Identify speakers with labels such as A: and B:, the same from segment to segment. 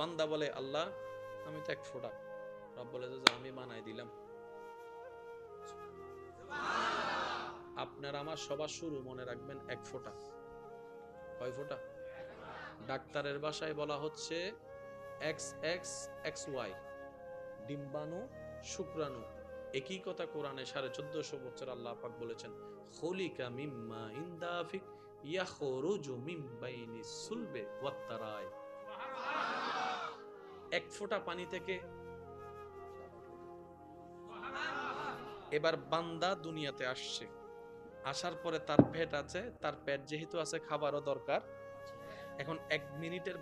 A: বান্দা বলে আল্লাহ আমি তো এক ফোঁটা, রব বলে যে আমি বানাই দিলাম। আপনার আমার সবার শুরু মনে রাখবেন এক ফোঁটা। কয় ফোঁটা? ডাক্তারের ভাষায় বলা হচ্ছে এক্স এক্স এক্স ওয়াই, ডিম্বাণু শুক্রাণু। একই কথা কোরআনে 1450 বছর আল্লাহ পাক বলেছেন খলিকা মিম্মা ইনদাফিক ইয়াখরুজু মিন বাইনিস সুলবে ওয়াত তারাই। এক ফোঁটা পানি থেকে। এবার বান্দা দুনিয়াতে আসছে, আসার পরে তার পেট আছে, তার পেট যেহেতু আছে খাবারও দরকার। এখন 1 মিনিটের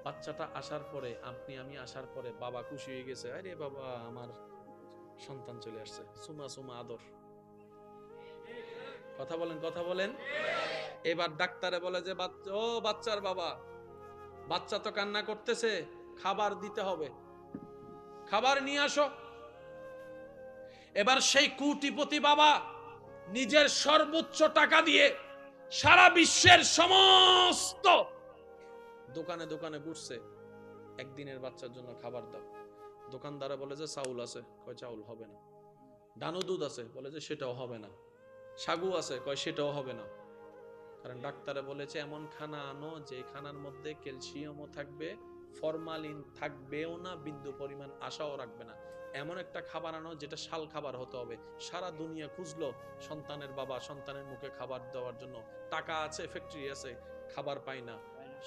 A: বাচ্চাটা আসার পরে, আপনি আমি আসার পরে বাবা খুশি হয়ে গেছে, আরে বাবা আমার সন্তান চলে আসছে, সুমা সুমা আদর। কথা বলেন কথা বলেন। এবার ডাক্তারে বলে যে ও বাচ্চার বাবা, বাচ্চা তো কান্না করতেছে, খাবার দিতে হবে, খাবার নিয়ে আসো। এবার সেই কোটিপতি বাবা নিজের সর্বোচ্চ টাকা দিয়ে সারা বিশ্বের সমস্ত দোকানে দোকানে ঘুরছে, একদিনের বাচ্চার জন্য খাবার দাও। দোকানদারে বলে যে চাউল আছে, কয় চাউল হবে না। ডানো দুধ আছে, বলে যে সেটাও হবে না। সাগু আছে, কয় সেটাও হবে না। কারণ ডাক্তারে বলেছে এমন খানা আনো যে খানার মধ্যে ক্যালসিয়ামও থাকবে, ফরমালিন থাকবেও না, বিন্দু পরিমাণ আশাও রাখবে না। এমন একটা খাবার আনো যেটা শাল খাবার হতে হবে। সারা দুনিয়া খুঁজলো সন্তানের বাবা সন্তানের মুখে খাবার দেওয়ার জন্য, টাকা আছে, ফ্যাক্টরি আছে, খাবার পায় না।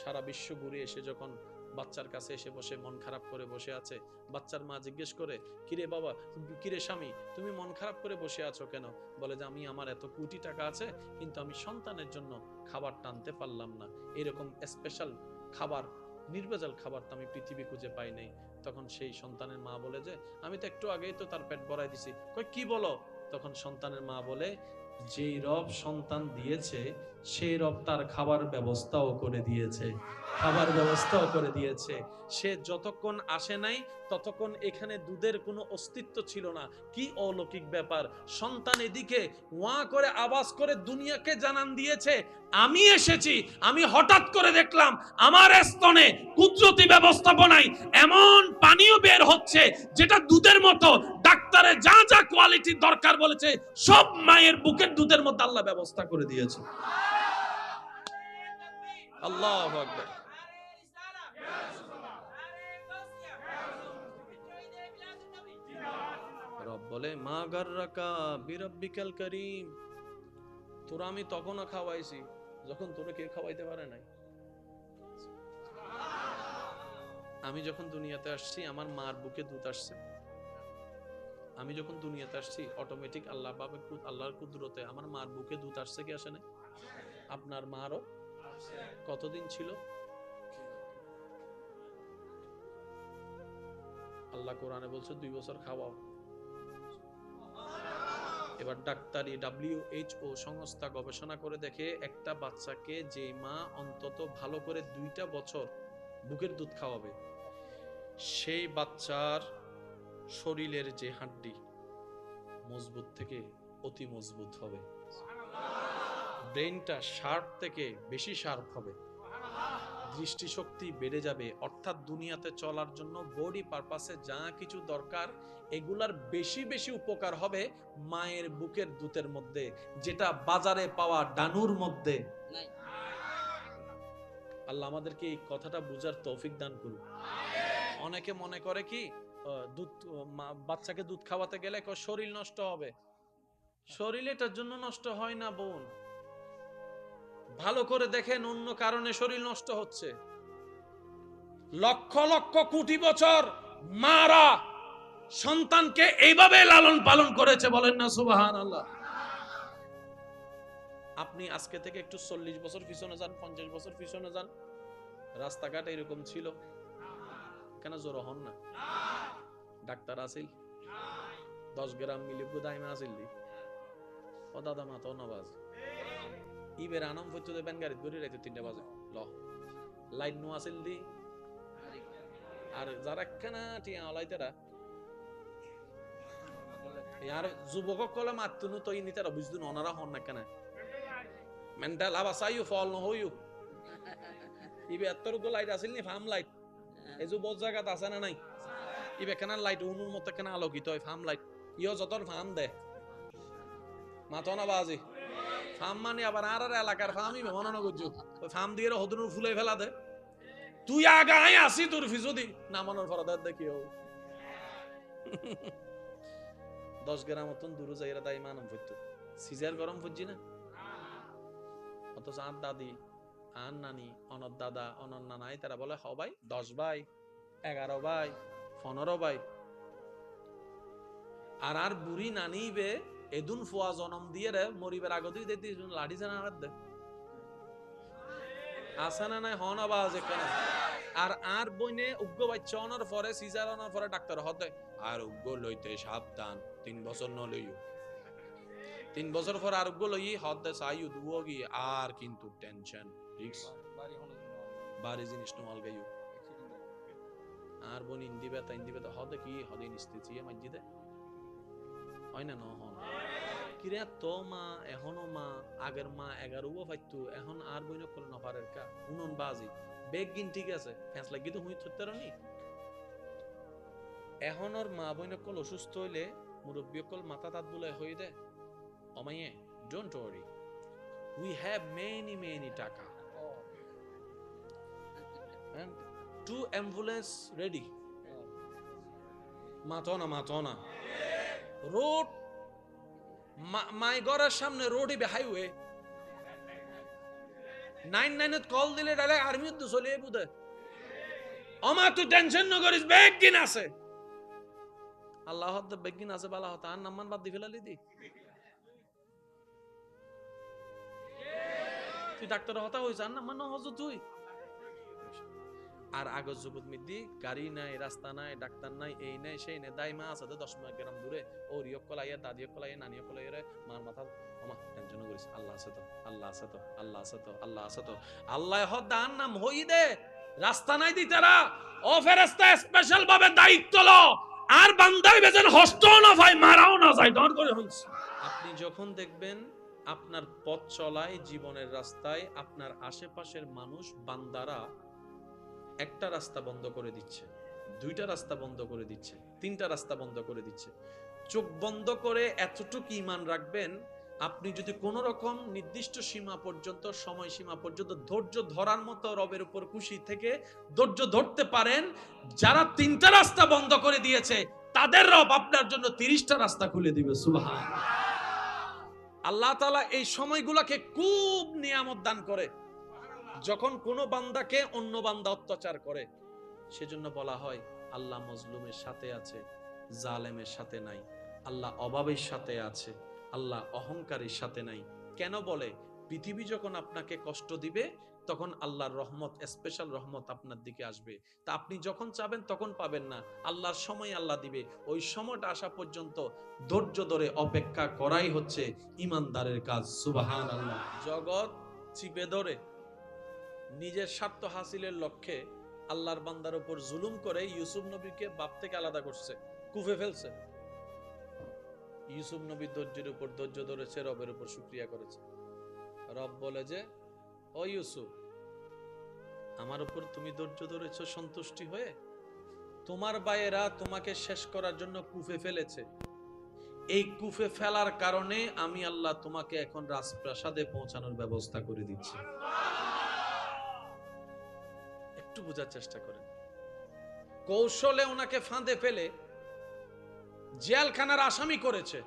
A: সারা বিশ্ব ঘুরে এসে যখন বাচ্চার কাছে এসে বসে মন খারাপ করে বসে আছে, বাচ্চার মা জিজ্ঞেস করে কিরে বাবা, কিরে স্বামী, তুমি মন খারাপ করে বসে আছো কেন? বলে যে আমি, আমার এত কোটি টাকা আছে কিন্তু আমি সন্তানের জন্য খাবার টানতে পারলাম না। এরকম স্পেশাল খাবার, নির্ভেজাল খাবার তো আমি পৃথিবী খুঁজে পাই নাই। তখন সেই সন্তানের মা বলে যে আমি তো একটু আগেই তো তার পেট ভরাই দিছি। কই কি বলো? তখন সন্তানের মা বলে যেই রব সন্তান দিয়েছে সেই রব তার খাবার ব্যবস্থাও করে দিয়েছে, খাবার ব্যবস্থাও করে দিয়েছে। সে যতক্ষণ আসে নাই ততক্ষণ এখানে দুধের কোনো অস্তিত্ব ছিল না। কি অলৌকিক ব্যাপার! সন্তান এদিকে ওয়া করে আওয়াজ করে দুনিয়াকে জানান দিয়েছে আমি এসেছি। আমি হঠাৎ করে দেখলাম আমার স্তনে কুদরতি ব্যবস্থাপনায় এমন পানিও বের হচ্ছে যেটা দুধের মতো। ডাক্তারে যা যা কোয়ালিটি দরকার বলেছে সব মায়ের বুকের দুধের মধ্যে আল্লাহ ব্যবস্থা করে দিয়েছে। আল্লাহু আকবার। রব বলে মা গাররাকা বিরাব্বিকাল কারীম, তোরা আমি তখনও খাওয়াইছি যখন তোরা কে খাওয়াইতে পারে নাই। আমি যখন দুনিয়াতে আসছি আমার মার বুকে দুধ আসছে। আমি যখন দুনিয়াতে আসছি অটোমেটিক আল্লাহ পাক, আল্লাহর কুদরতে আমার মার বুকে দুধ আসছে কি আসে নাই? আপনার মারও কতদিন ছিল? আল্লাহ কোরআনে বলছে 2 বছর খাওয়াও। এবার ডাক্তারি WHO সংস্থা গবেষণা করে দেখে একটা বাচ্চাকে যে মা অন্তত ভালো করে 2টা বছর বুকের দুধ খাওয়াবে সেই বাচ্চার শরীরের যে হাড্ডি মজবুত থেকে অতি মজবুত হবে, ব্রেনটা শার্প থেকে বেশি শার্প হবে, দৃষ্টিশক্তি বেড়ে যাবে। অর্থাৎ দুনিয়াতে চলার জন্য বডি পারপাসে যা কিছু দরকার এগুলার বেশি বেশি উপকার হবে মায়ের বুকের দুধের মধ্যে, যেটা বাজারে পাওয়া ডানুর মধ্যে নাই। আল্লাহ আমাদেরকে এই কথাটা বুঝার তৌফিক দান করুন। অনেকে মনে করে কি দুধ, বাচ্চাকে দুধ খাওয়াতে গেলে শরীর নষ্ট হবে। শরীর এটার জন্য নষ্ট হয় না বোন। ভালো করে দেখেন অন্য কারণে শরীর নষ্ট হচ্ছে। লক্ষ লক্ষ কোটি বছর মারা সন্তানকে এইভাবে লালন পালন করেছে, বলেন না সুবহানাল্লাহ। আপনি আজকে থেকে একটু 40 বছর পিছনে যান, 50 বছর পিছনে যান, রাস্তাঘাট এরকম ছিল? কেন জোর হন না? ডাক্তার আসিল 10 গ্রাম মিলি বুদাইমা আসিল দি ও দাদা মা তো নবাজ ইবের আনাম ফইতো দেবেন গাড়ি ধরে রাইতে 3টা বাজে ল লাইন নো আসিল দি। আর যারা কেনা টিয়া আলাইতেরা यार যুবকক কলে মাতুনু তো ইনিতারা বুঝদুন ওনারা হন না কেন মেন্টাল আবাসাইও ফল ন হইও ইবে এতর গো লাইট আছিল নি ফার্ম লাইট এই যে বড় জায়গাত আছে না নাই ইবে কেন লাইট উনুর মতো কেন আলোকিত হয় ফার্ম লাইট ইও যতর ফার্ম দে মাতো না বাজি ফার্ম মানে আবার আর এলাকার ফার্মই মনে না করছো ওই ফার্ম দিয়ে হদনুর ফুলে ফেলা দে তুই আগায় আসি তোর ফিসুদি না মনের ফরাদার দেখি ও 10 গ্রাম মতন দূরে যাইরা দাই মানম ফুটতো সিজার গরম ফুটজি না অথচ আর দাদি আর নানি অনর দাদা অনর নানাই তারা বলে হ ভাই 10 ভাই 11 ভাই 15 ভাই আর বুড়ি নানি বে এদুন ফুয়া জনম দিয়ে রে মরিবার আগতেই দিতে লাঠি জানা আর দে আসে না নাই হন আওয়াজ এখানে আর বইনে উগ্র বাচ্চা অনার পরে সিজার অনার পরে ডাক্তার হতে আর উগ্র লইতে সাবধান 3 বছর ন লইও 3 বছর পর আর উগ্র লই হতে চাইও দুও কি আর কিন্তু টেনশন রিস্ক বাড়ি জিনিস নমাল গাইও আর বোন ইন্দি বেতা হতে কি হদে নিস্তেছি মসজিদে হয় না নহন কিরে তো মা এখনো মা আগের মা 11 ফাইতো এখন আর বইন কল না পারের কা উনন বাজি বেগিন ঠিক আছে ফ্যাঁস লাগি তো হুই থতে রনি এখন ওর মা বইন কল অসুস্থ হইলে মুরব্বী কল মাথা তাত বুলাই হই দে অমাইয়ে don't worry we have many টাকা and 2 ambulance ready মাতনা রোড মাই ঘরের সামনে রোডই বে হাইওয়ে 99 কল দিলে ডাইরেক্ট আর্মি তো চলে বুদে আমা তুই টেনশন ন করিস বেগিন আছে আল্লাহ হতে বেগিন আছে বালা হতা আর নামান বাদ দি ফেলালি দি তুই ডাক্তার হতা হইছ আর নামান হজ তুই আর আগজ জগৎ মিদ্দি গাড়ি নাই রাস্তা নাই ডাক্তার নাই এই নাই সেই নাই দাইমা আছে 10 গ্রাম দূরে ও রিয়ক কলাইয়া দাদিয়ক কলাইয়া নানিয়ক কলাইয়া মার মাথা আমা টেনশন করিস আল্লাহ আছে তো আল্লাহ আছে তো আল্লাহ আছে তো আল্লাহ আছে তো আল্লাহ হদান নাম হই দে রাস্তা নাই দি তারা ও ফেরেশতা স্পেশাল ভাবে দায়িত্ব লো আর বান্দাই বেজন হস্ত না ভাই মারাও না যায় ডর করে হইস আপনি যখন দেখবেন আপনার পথ চলায় জীবনের রাস্তায় আপনার আশেপাশের মানুষ বান্দারা একটা রাস্তা বন্ধ করে দিচ্ছে, 2টা রাস্তা বন্ধ করে দিচ্ছে, 3টা রাস্তা বন্ধ করে দিচ্ছে, চোখ বন্ধ করে এতটুকু ঈমান রাখবেন আপনি যদি কোন রকম নির্দিষ্ট সীমা পর্যন্ত সময় সীমা পর্যন্ত ধৈর্য ধরার মতো রবের উপর খুশি থেকে ধৈর্য ধরতে পারেন যারা 3টা রাস্তা বন্ধ করে দিয়েছে তাদের রব আপনার জন্য 30টা রাস্তা খুলে দিবে সুবহানাল্লাহ। আল্লাহ তাআলা এই সময়গুলোকে খুব নিয়ামত দান করে যখন কোন বান্দাকে অন্য বান্দা অত্যাচার করে সেজন্য বলা হয় আল্লাহ মজলুমের সাথে আছে জালেমের সাথে নাই, আল্লাহ অভাবের সাথে আছে আল্লাহ অহংকারের সাথে নাই। কেন বলে পৃথিবী যখন আপনাকে কষ্ট দিবে তখন আল্লাহর রহমত স্পেশাল রহমত আপনার দিকে আসবে, তা আপনি যখন চাবেন তখন পাবেন না, আল্লাহর সময় আল্লাহ দিবে, ওই সময়টা আসা পর্যন্ত ধৈর্য ধরে অপেক্ষা করাই হচ্ছে ইমানদারের কাজ সুবহানাল্লাহ। জগৎ চিপে ধরে নিজের স্বার্থ হাসিলের লক্ষ্যে আল্লাহর বান্দার উপর জুলুম করে ইউসুফ নবীকে বাপ থেকে আলাদা করছে, কুফে ফেলছে। ইউসুফ নবী ধৈর্যের উপর ধৈর্য ধরেছে, রবের উপর শুকরিয়া করেছে। রব বলে যে ও ইউসুফ আমার উপর তুমি ধৈর্য ধরেছ সন্তুষ্টি হয়ে, তোমার ভাইয়েরা তোমাকে শেষ করার জন্য কুফে ফেলেছে, এই কুফে ফেলার কারণে আমি আল্লাহ তোমাকে এখন রাজপ্রাসাদে পৌঁছানোর ব্যবস্থা করে দিচ্ছি। একটু বোঝার চেষ্টা করেন, কৌশলে ওনাকে ফাঁদে ফেলে জেলখানার আসামি করেছে।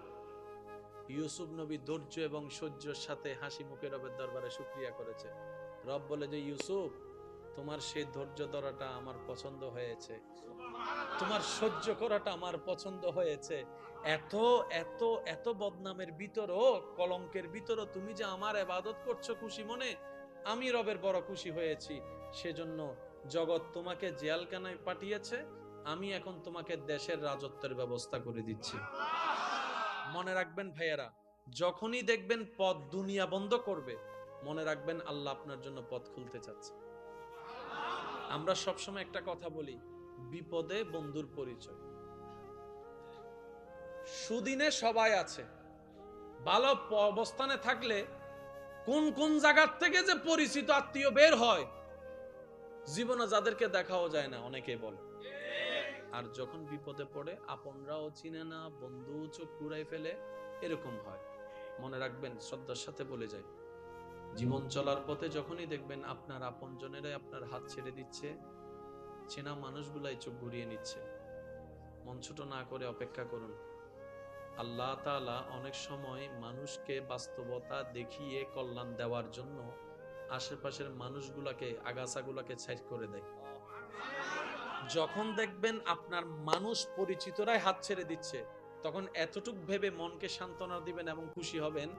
A: ইউসুফ নবী ধৈর্য এবং সহ্যের সাথে হাসি মুখে রবের দরবারে শুকরিয়া করেছে। রব বলে যে ইউসুফ তোমার সেই ধৈর্য ধরাটা আমার পছন্দ হয়েছে, তোমার সহ্য করাটা আমার পছন্দ হয়েছে। এত এত এত বদনামের ভিতরও কলঙ্কের ভিতরও তুমি যে আমার ইবাদত করছো খুশি মনে, আমি রবের বড় খুশি হয়েছি। সেজন্য জগৎ তোমাকে জেলখানায় পাঠিয়েছে, আমি এখন তোমাকে দেশের রাজত্বের ব্যবস্থা করে দিচ্ছি। মনে রাখবেন ভাইয়েরা, যখনই দেখবেন পথ দুনিয়া বন্ধ করবে মনে রাখবেন আল্লাহ আপনার জন্য পথ খুলতে চাচ্ছে। আমরা সবসময় একটা কথা বলি, বিপদে বন্ধুর পরিচয়। সুদিনে সবাই আছে, ভালো অবস্থানে থাকলে কোন কোন জায়গার থেকে যে পরিচিত আত্মীয় বের হয় জীবনে যাদেরকে দেখাও যায় না অনেকে বলে, আর যখন বিপদে পড়ে আপনরাও চিনে না, বন্ধু চোখ ঘুরাই ফেলে, এরকম হয়। মনে রাখবেন, শ্রদ্ধার সাথে বলে যায়, জীবন চলার পথে যখনই দেখবেন আপনার আপনজনেরাই আপনার হাত ছেড়ে দিচ্ছে, চেনা মানুষগুলাই চোখ ঘুরিয়ে নিচ্ছে, মন ছোট না করে অপেক্ষা করুন। আল্লাহ তাআলা অনেক সময় মানুষকে বাস্তবতা দেখিয়ে কল্যাণ দেওয়ার জন্য আশেপাশের মানুষগুলাকে, আগাছাগুলাকে ছাইড করে দেয়। যখন দেখবেন আপনার মানুষ পরিচিতরাই হাত ছেড়ে দিচ্ছে, তখন এতটুক ভেবে মনকে সান্ত্বনা দিবেন এবং খুশি হবেন,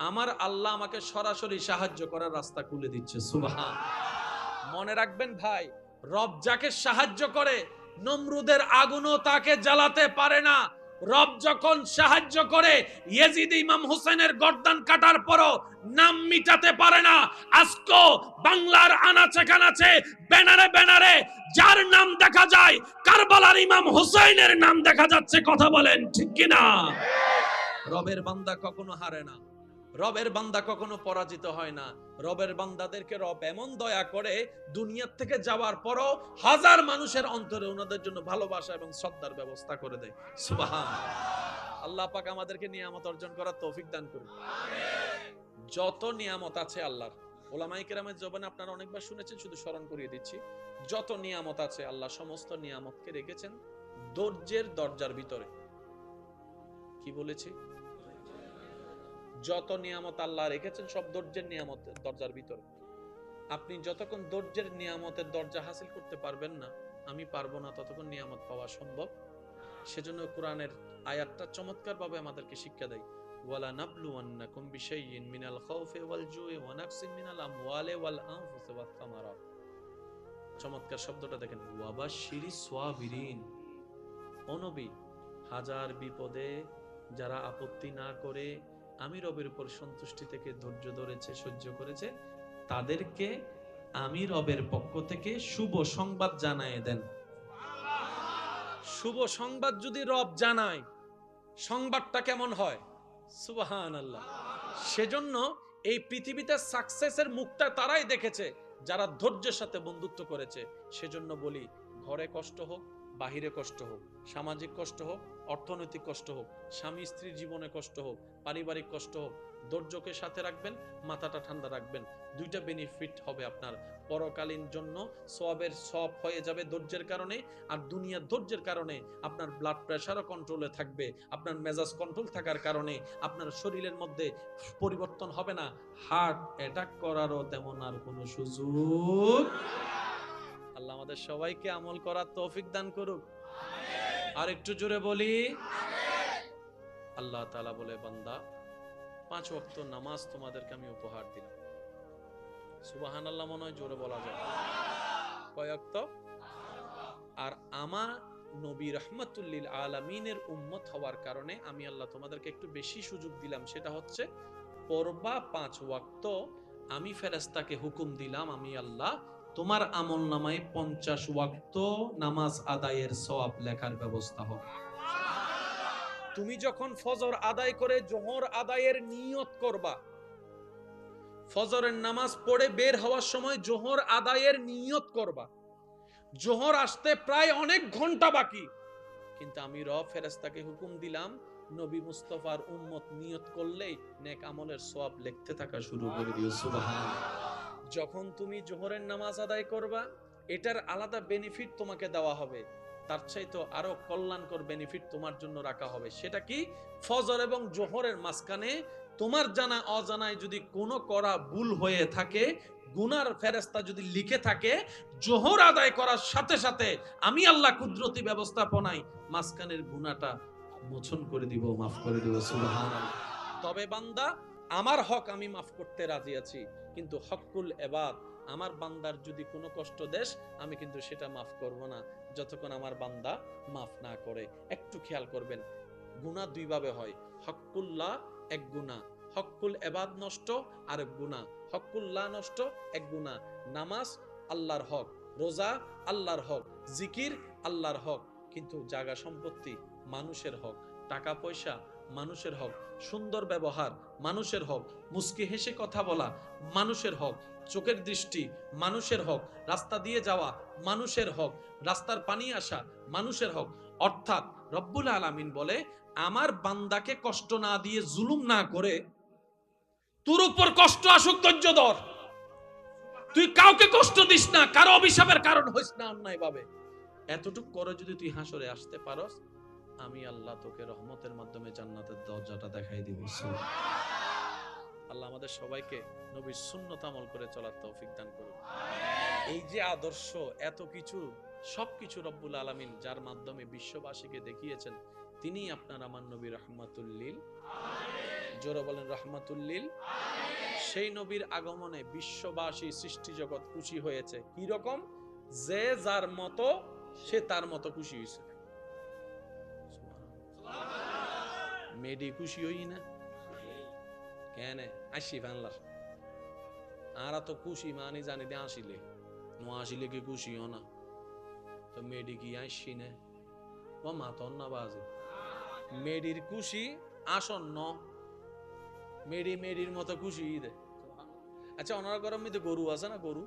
A: আমার আল্লাহ আমাকে সরাসরি সাহায্য করার রাস্তা খুলে দিচ্ছে। সুবহান। মনে রাখবেন ভাই, রব যাকে সাহায্য করে নমরুদের আগুনও তাকে জ্বালাতে পারে না। রব যখন সাহায্য করে ইয়েজিদ ইমাম হুসেনের গর্দান কাটার পরও নাম মিটাতে পারে না। আজকে বাংলার আনাচে কানাচে ব্যানারে ব্যানারে যার নাম দেখা যায়, কারবালার ইমাম হুসাইনের নাম দেখা যাচ্ছে। কথা বলেন ঠিক কিনা? রবের বান্দা কখনো হারে না, রবের বান্দা কখনো পরাজিত হয় না। রবের বান্দাদেরকে রব এমন দয়া করে, দুনিয়ার থেকে যাওয়ার পরও হাজার মানুষের অন্তরে ওনাদের জন্য ভালোবাসা এবং শ্রদ্ধার ব্যবস্থা করে দেয়। সুবহান। আল্লাহ পাক আমাদেরকে নিয়ামত অর্জন করার তৌফিক দান করুন। যত নিয়ামত আছে আল্লাহর, ওলামায়ে কেরামের জবানে আপনারা অনেকবার শুনেছেন, শুধু স্মরণ করিয়ে দিচ্ছি। যত নিয়ামত আছে আল্লাহ সমস্ত নিয়ামতকে রেখেছেন ধৈর্যের দরজার ভিতরে। কি বলেছি? যত নিয়ামত আল্লাহ রেখেছেন সব ধৈর্যের নিয়ামতের দরজার ভিতরে। আপনি যতক্ষণ ধৈর্যের নিয়ামতের দরজা হাসিল করতে পারবেন না, আমি পারবো না, ততক্ষণ নিয়ামত পাওয়া সম্ভব। সেজন্য কোরআনের আয়াতটা চমৎকার ভাবে আমাদেরকে শিক্ষা দেয়, ওয়ালা নাবলুওয়ান্নাকুম বিশাইইন মিনাল খাউফি ওয়াল জুই ওয়া নাকসিন মিনাল আমওয়ালি ওয়াল আনফুসি ওয়াস সামারাত। চমৎকার শব্দটা দেখেন, ওয়াবাশশিরিস সাবিরিন। ও নবী, হাজার বিপদে যারা আপত্তি না করে আমি রবের উপর সন্তুষ্টি থেকে ধৈর্য ধরেছে, সহ্য করেছে, তাদেরকে আমি রবের পক্ষ থেকে শুভ সংবাদ জানায় দেন। শুভ সংবাদ যদি রব জানায়, সংবাদটা কেমন হয়? সুবহানাল্লাহ। সেজন্য এই পৃথিবীতে সাকসেসের মুখটা তারাই দেখেছে যারা ধৈর্যের সাথে বন্ধুত্ব করেছে। সেজন্য বলি, ঘরে কষ্ট হোক, বাহিরে কষ্ট হোক, সামাজিক কষ্ট হোক, অর্থনৈতিক কষ্ট হোক, স্বামী স্ত্রীর জীবনে কষ্ট হোক, পারিবারিক কষ্ট হোক, ধৈর্যকে সাথে রাখবেন, মাথাটা ঠান্ডা রাখবেন। দুইটা বেনিফিট হবে আপনার। পরকালীন জন্য সওয়াবের সওয়াব হয়ে যাবে ধৈর্যের কারণে, আর দুনিয়ার ধৈর্যের কারণে আপনার ব্লাড প্রেশারও কন্ট্রোলে থাকবে। আপনার মেজাজ কন্ট্রোল থাকার কারণে আপনার শরীরের মধ্যে পরিবর্তন হবে না, হার্ট অ্যাটাক করারও তেমন আর কোনো সুযোগ। আল্লাহ আমাদের সবাইকে আমল করার তৌফিক দান করুক। আর একটু জোরে বলি আল্লাহ তাআলা বলে, বান্দা 5 ওয়াক্ত নামাজ তোমাদেরকে আমি উপহার দিলাম। সুবহানাল্লাহ মনে হয় জোরে বলা যায়। কয় ওয়াক্ত? আর আমার নবী রাহমাতুল লিল আলামিনের উম্মত হওয়ার কারণে আমি আল্লাহ তোমাদেরকে একটু বেশি সুযোগ দিলাম। সেটা হচ্ছে পড়বা 5 ওয়াক্ত। আমি ফেরেশতাকে হুকুম দিলাম, আমি আল্লাহ তোমার আমল নামায় 50 ওয়াক্ত নামাজ আদায়ের সওয়াব লেখার ব্যবস্থা হবে। তুমি যখন ফজর আদায় করে জোহর আদায়ের নিয়ত করবা, ফজরের নামাজ পড়ে বের হওয়ার সময় জোহর আদায়ের নিয়ত করবা। জোহর আসতে প্রায় অনেক ঘন্টা বাকি, কিন্তু আমি রব ফেরেশতাকে হুকুম দিলাম, নবী মুস্তাফার উম্মত নিয়ত করলেই নেক আমলের সওয়াব লিখতে থাকা শুরু করে দিও। সুবহানাল্লাহ। যখন তুমি জোহরের নামাজ আদায় করবা, এটার আলাদা বেনিফিট তোমাকে দেওয়া হবে, তার চাইতে আরো কল্যাণকর বেনিফিট তোমার জন্য রাখা হবে। সেটা কি? ফজর এবং জোহরের মাঝখানে তোমার জানা অজানায় যদি কোনো করা ভুল হয়ে থাকে, গুনার ফেরেশতা যদি লিখে থাকে, জোহর আদায় করার সাথে সাথে আমি আল্লাহ কুদরতি ব্যবস্থাপনায় মাঝখানের গুনাহটা মোচন করে দিব, মাফ করে দিব। সুবহানাল্লাহ। তবে বান্দা, আমার হক আমি মাফ করতে রাজি আছি, কিন্তু হকুল ইবাদ, আমার বান্দার যদি কোনো কষ্ট দেশ, আমি কিন্তু সেটা মাফ করব না যতক্ষণ আমার বান্দা মাফ না করে। একটু খেয়াল করবেন, গুনাহ দুই ভাবে হয়। হকুল্লাহ এক গুনাহ, হকুল ইবাদ নষ্ট আরেক গুনাহ। হকুল্লাহ নষ্ট এক গুনাহ। নামাজ আল্লাহর হক, রোজা আল্লাহর হক, জিকির আল্লাহর হক, কিন্তু জায়গা সম্পত্তি মানুষের হক, টাকা পয়সা মানুষের হক, সুন্দর ব্যবহার মানুষের হক, মুস্কি হেসে কথা বলা মানুষের হক। চোখের দৃষ্টি মানুষের হক, রাস্তা দিয়ে যাওয়া মানুষের হক, রাস্তার পানি আসা মানুষের হক। অর্থাৎ রব্বুল আলামিন বলে আমার বান্দাকে কষ্ট না দিয়ে জুলুম না করে তোর উপর কষ্ট আসুক ধৈর্য ধর, তুই কাউকে কষ্ট দিস না, কারো অভিশাপের কারণ হইস না অন্যায় ভাবে। এতটুকু করে যদি তুই হাসরে আসতে পারস, আমি আল্লাহ তোকে রহমতের মাধ্যমে জান্নাতের দরজাটা দেখাই দিব। আল্লাহ আমাদের সবাইকে নবীর সুন্নত আমল করে চলার তৌফিক দান করুন। এই যে আদর্শ, এত কিছু, সবকিছু রব্বুল আলামিন যার মাধ্যমে বিশ্ববাসীকে দেখিয়েছেন, তিনি আপনার আমার নবী রহমাতুল লিল, জোরে বলেন রহমাতুল লিল। সেই নবীর আগমনে বিশ্ববাসী সৃষ্টি জগৎ খুশি হয়েছে। কি রকম? যে যার মতো সে তার মতো খুশি হয়েছে। মেডি খুশি হই না কেন? আসি বাংলার আরা তো খুশি মানি জানি দে, আসিলে নো আসিলে কি খুশি হো না তো মেডি কি আসি না ও মাতন না বাজে। মেডির খুশি আসন্ন, মেডি মেডির মতো খুশি দে। আচ্ছা ওনার গরম মধ্যে গরু আছে না? গরু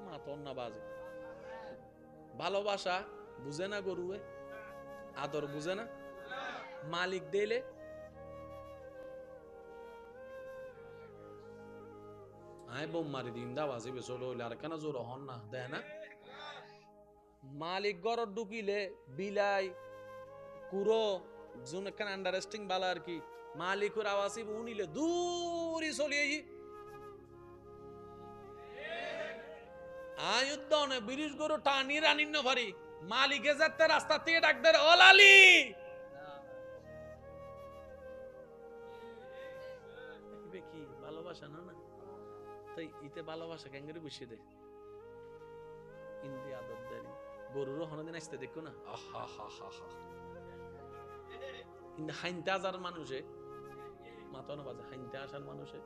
A: মাতন না বাজে। ভালোবাসা বুঝে না গরুয়ে, আদর বুঝে না, মালিক দিলে আয় বোম মারি দিন দা বাজে বেসল হইলে আর কেন জোর হন না দেয় না। মালিক গরর ঢুকিলে বিলাই কুরো জুন একখান আন্ডারস্টিং বালা আর কি, মালিকুর আওয়াসি উনিলে দূরই চলিয়ে আয়ুদ্ধনে বিরিশ গরু টানি রানিন ভারি, মালিকে যাতে রাস্তা থেকে ডাক দেয় ও লালি। কি ভালোবাসা না? না তাই ইতে ভালোবাসা ক্যাঙ্গারি বসিয়ে দে ইন্দি আদর দেয়। গরুরও হনদিন আসতে দেখো না, আহা হা হা হা। কিন্তু হাইনতে আসার মানুষে মাথা না বাজে, হাইনতে আসার মানুষে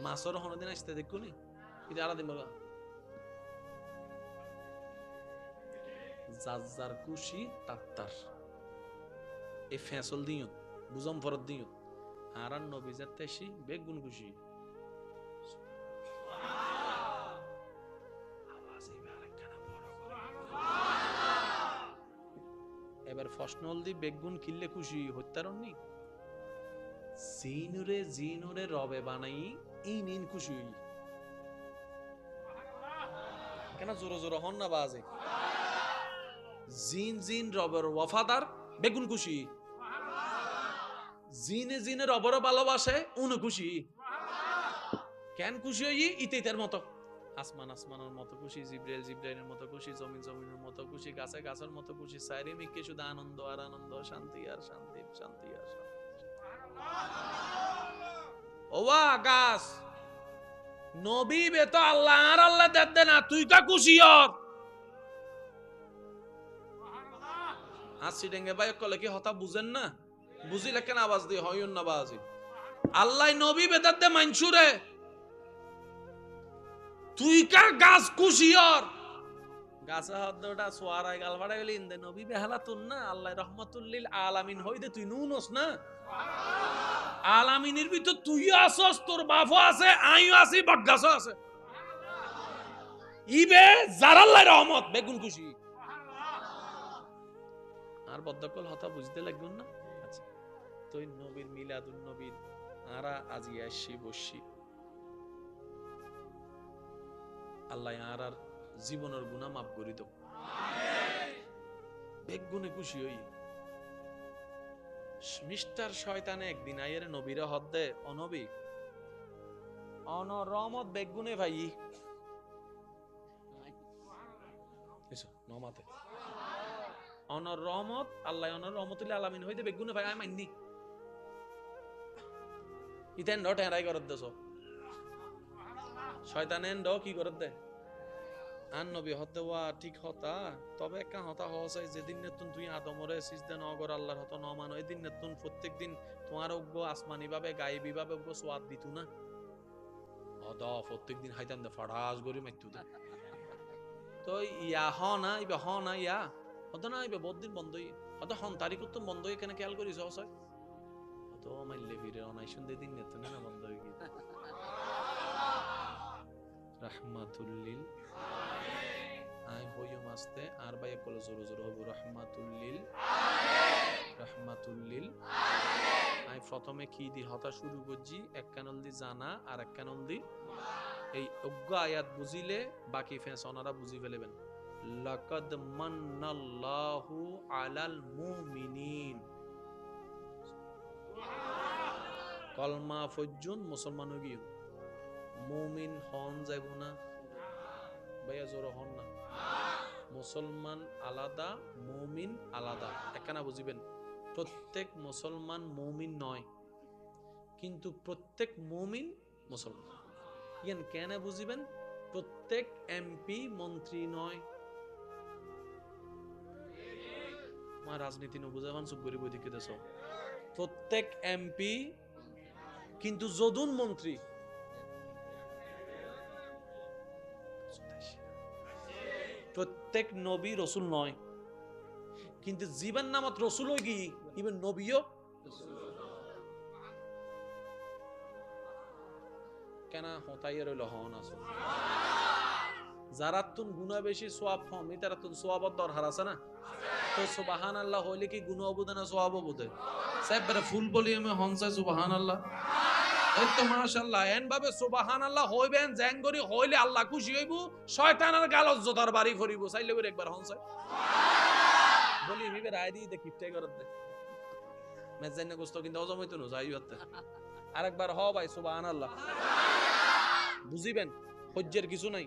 A: মাছর হনদিন আসতে দেখো নি, কিন্তু আলাদিন বলবা যার যার খুশি তার এই ফেসল দিও বুঝম ফরত দিও। আর নবী যাতে বেগুন খুশি। এবার ফসনল দি বেগুন কিনলে খুশি হত্যারণনি জিনুরে জিনুরে রবে বানাই ইন খুশি হই কেন? জোর জোর হন না বাজে। জিন জিন রবের ওয়াফাদার বেগুন খুশি, জিনে জিনে রবর ভালোবাসে উনি খুশি। কেন খুশি হই? ইতের মতো আসমান আসমানের মতো খুশি, জিব্রাইল জিব্রাইলের মতো খুশি, জমিন জমিনের মতো খুশি, গাছে গাছের মতো খুশি, চারিদিকে শুধু আনন্দ আর আনন্দ, শান্তি আর শান্তি, শান্তি আর শান্তি। ওয়া গাছ নবী বে তো আল্লাহ আর আল্লাহ দেন না, তুই কা খুশি হর আসি ডেঙ্গে ভাই কলে কি হতা বুঝেন না? বুঝিলে কেন আওয়াজ দিয়ে হয় না বাজি। আল্লাহ নবী বেদাত দে মানসুরে, তুই কা গাছ খুশি হর গাছে হদ্দটা সোয়ারাই গালবাড়া গেলে ইন্দে নবী বেহালা তুন না, আল্লাহ রহমাতুল লিল আলামিন হইদে তুই নুনস না। আলামিনের ভিতর তুইও আসস, তোর বাপও আছে, আইও আছি, বটগাছও আছে। ইবে জারাল্লাহ রহমত বেগুন খুশি। আর বদ্ধকল হতা বুঝতে লাগবেন না। আচ্ছা তুই নবীর মিলাদুন নবীর আরা আজি আসি বসি, আল্লাহ আর আর জীবনের গুনাহ মাফ করে দাও, বেগুনে খুশি হই। মিস্টার শয়তানে একদিন আইয়ের নবীরা হদ্দে অনবী অন রহমত বেগুনে ভাই নমাতে অনর রহমত আল্লাহ অনর রহমতুল্লাহ আলামিন হইতে বেগুনে ভাই আমি মাননি ইতেন ডট হেরাই করত দেছ শয়তানেন ড কি করত দে আন নবী হতে ওয়া ঠিক হতা তবে একটা হতা হসাই যেদিন নেতুন তুই আদমরে সিজদা নগর আল্লাহর হত নমান ওই দিন নেতুন প্রত্যেকদিন তোমার অজ্ঞ আসমানি ভাবে গায়েবী ভাবে অজ্ঞ সোয়াদ দিত না অদ প্রত্যেকদিন হাইতাম দে ফাড়াস গরি মাইতু দে তো ইয়া হ না ইবে হ না ইয়া হত না ইবে বহুদিন বন্ধই হত হন তারিখ তো বন্ধই কেন খেয়াল করিস হসাই তো মাইলে ফিরে অনাই শুনতে দিন নেতুন না বন্ধ হয়ে গিয়ে রাহমাতুল্লিল আমিন। আই হইও মাসতে আর ভাই কলে জোরে জোরে হবো রাহমাতুল্লিল আমিন, রাহমাতুল্লিল আমিন। আই প্রথমে কি দি হতা শুরু করছি, এক কানল দি জানা আর এক কানল দি এই অজ্ঞ আয়াত বুঝিলে বাকি ফেস ওনারা বুঝি ফেলেবেন। লাকাদ মান্নাল্লাহু আলাল মুমিনিন, কলমা ফজ্জুন মুসলমান গিয়ে মুমিন হন যাইব না ভাইয়া, জোর হন না। মুসলমান আলাদা, মুমিন আলাদা, একখানা বুঝিবেন। প্রত্যেক মুসলমান মুমিন নয়, কিন্তু প্রত্যেক মুমিন মুসলমান। ইয়ান কেন বুঝিবেন? প্রত্যেক এমপি মন্ত্রী নয়। রাজনীতি নবুঝাবান চুপ করে বই দিকে দেশ। প্রত্যেক এমপি কিন্তু যদুন মন্ত্রী। প্রত্যেক নবী রসুল নয়, কিন্তু জীবন নামত রসুল কি ইবেন নবীও কেন হতাইয়া রইল হন আস। যারা তুন গুণা বেশি সোয়াব হম তারা তুন সোয়াবত দরকার আছে না? তো সুবহান আল্লাহ হইলে কি গুণ অবুদে না সোয়াব অবুদে? সাহেব বেটা ফুল বলি আমি হনসা সুবহান আল্লাহ, এই তো মাশাআল্লাহ। এন ভাবে সুবহান আল্লাহ হইবেন জেঙ্গরি হইলে আল্লাহ খুশি হইব, শয়তানের গালত জোতার বাড়ি ফরিব। চাইলে করে একবার হনসা বলি হিবে রায় দি দেখি তে করত দে মেজাইনা গোস্ত কিন্তু হজম হইতো না যাই হতে। আরেকবার হ ভাই সুবহান আল্লাহ বুঝিবেন, হজ্জের কিছু নাই।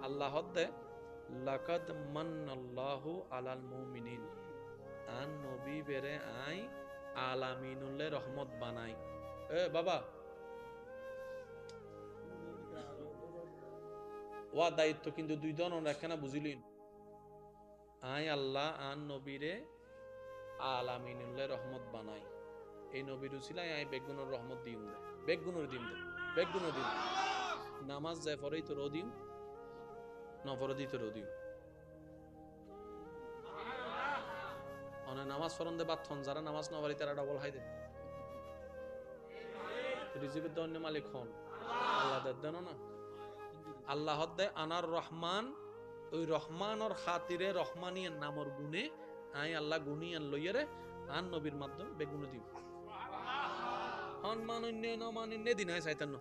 A: আল্লাহ হদ্দে লাকাদ মান্নাল্লাহু আলাল মুমিনিন, আন নবী বেরে আই আলামিনুল্লাহ রহমত বানাই। এ বাবা ওয়া দায়িত্ব কিন্তু দুই ধরনের, একখানা বুঝিলিন। আই আল্লাহ আন নবীরে আলামিনুল্লাহ রহমত বানাই। এই নবীর উসিলায় আই বেগুনের রহমত দিম দে, বেগুনের দিম দে, বেগুনের দিম। নামাজ যায় পরেই তো রদিম, নফরদি তো রদিম। অনে নামাজ পড়ন দে বাথন, যারা নামাজ না পড়ে তারা ডবল হাই দে। রিজিকের দন্য মালিক হন আল্লাহ দেন না। আল্লাহ দে আনার রহমান, ওই রহমানর খাতিরে রহমানিয়ান নামর গুণে আই আল্লাহ গুনিয়ান লইয়ারে আন নবীর মাধ্যমে বেগুন দিব। হন মানন্য না মানন্য দিন হয় চাইতান্ন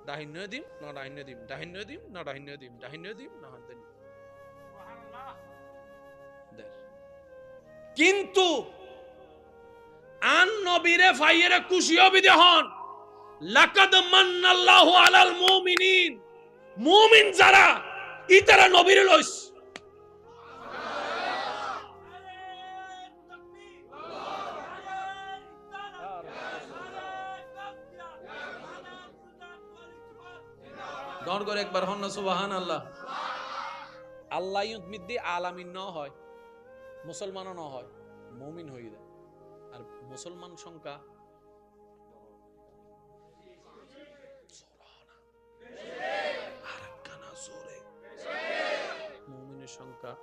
A: দাহিন্য দিম না দাহিন্য দিম, দাহিন্য দিম না দাহিন্য দিম, দাহিন্য দিম না হাত দিন। কিন্তু আন নবীরে ফাইয়েরে খুশি হবি হন। লাকাদ মান্নাল্লাহু আলাল মুমিনিন, মুমিন যারা ইতারা নবীরে লইস। দর করে একবার হন না সুবহান আল্লাহ। আল্লাহ মিদ্দি আলামিন ন হয়, মুসলমানও ন হয়, মুমিন হয়ে যায়। আর মুসলমান সংখ্যা মুমিনের সংখ্যা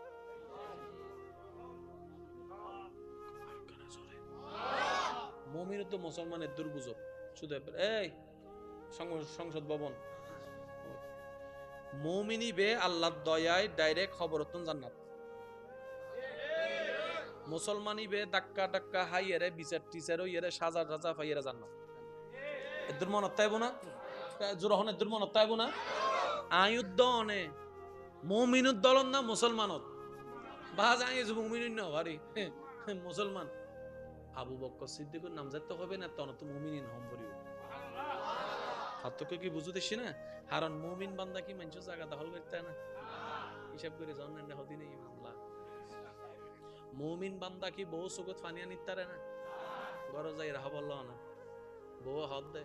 A: মুমিন তো মুসলমানের দুর্গুজব শুধু। এই সংসদ ভবন মুমিনি বে আল্লাহর দয়ায় ডাইরেক্ট খবরতন জান্নাত, মুসলমানি বে ডাক্কা ডাক্কা হাইয়ারে বিচার টিচার হইয়ারে সাজা রাজা ফাইয়ারে জান্নাত। এদুর মনত তাইব না, জোরহনে এদুর মনত তাইব না। আয়ুদ্ধ অনে মুমিনুদ দলন না মুসলমানত বাজ আইজ মুমিনুন না ভারি মুসলমান। আবু বকর সিদ্দিকুর নাম যাতে হবে না তখন তো মুমিনিন হম পড়িব। পার্থক্য কি বুঝতেছি না? কারণ মুমিন বান্দা কি মানুষ জায়গা দখল করতে না, হিসাব করে জানেন হদি নেই মামলা। মুমিন বান্দা কি বহু সুগত ফানিয়া নিতারে না, ঘরে যাই রাহা বলল না, বউ হাত দে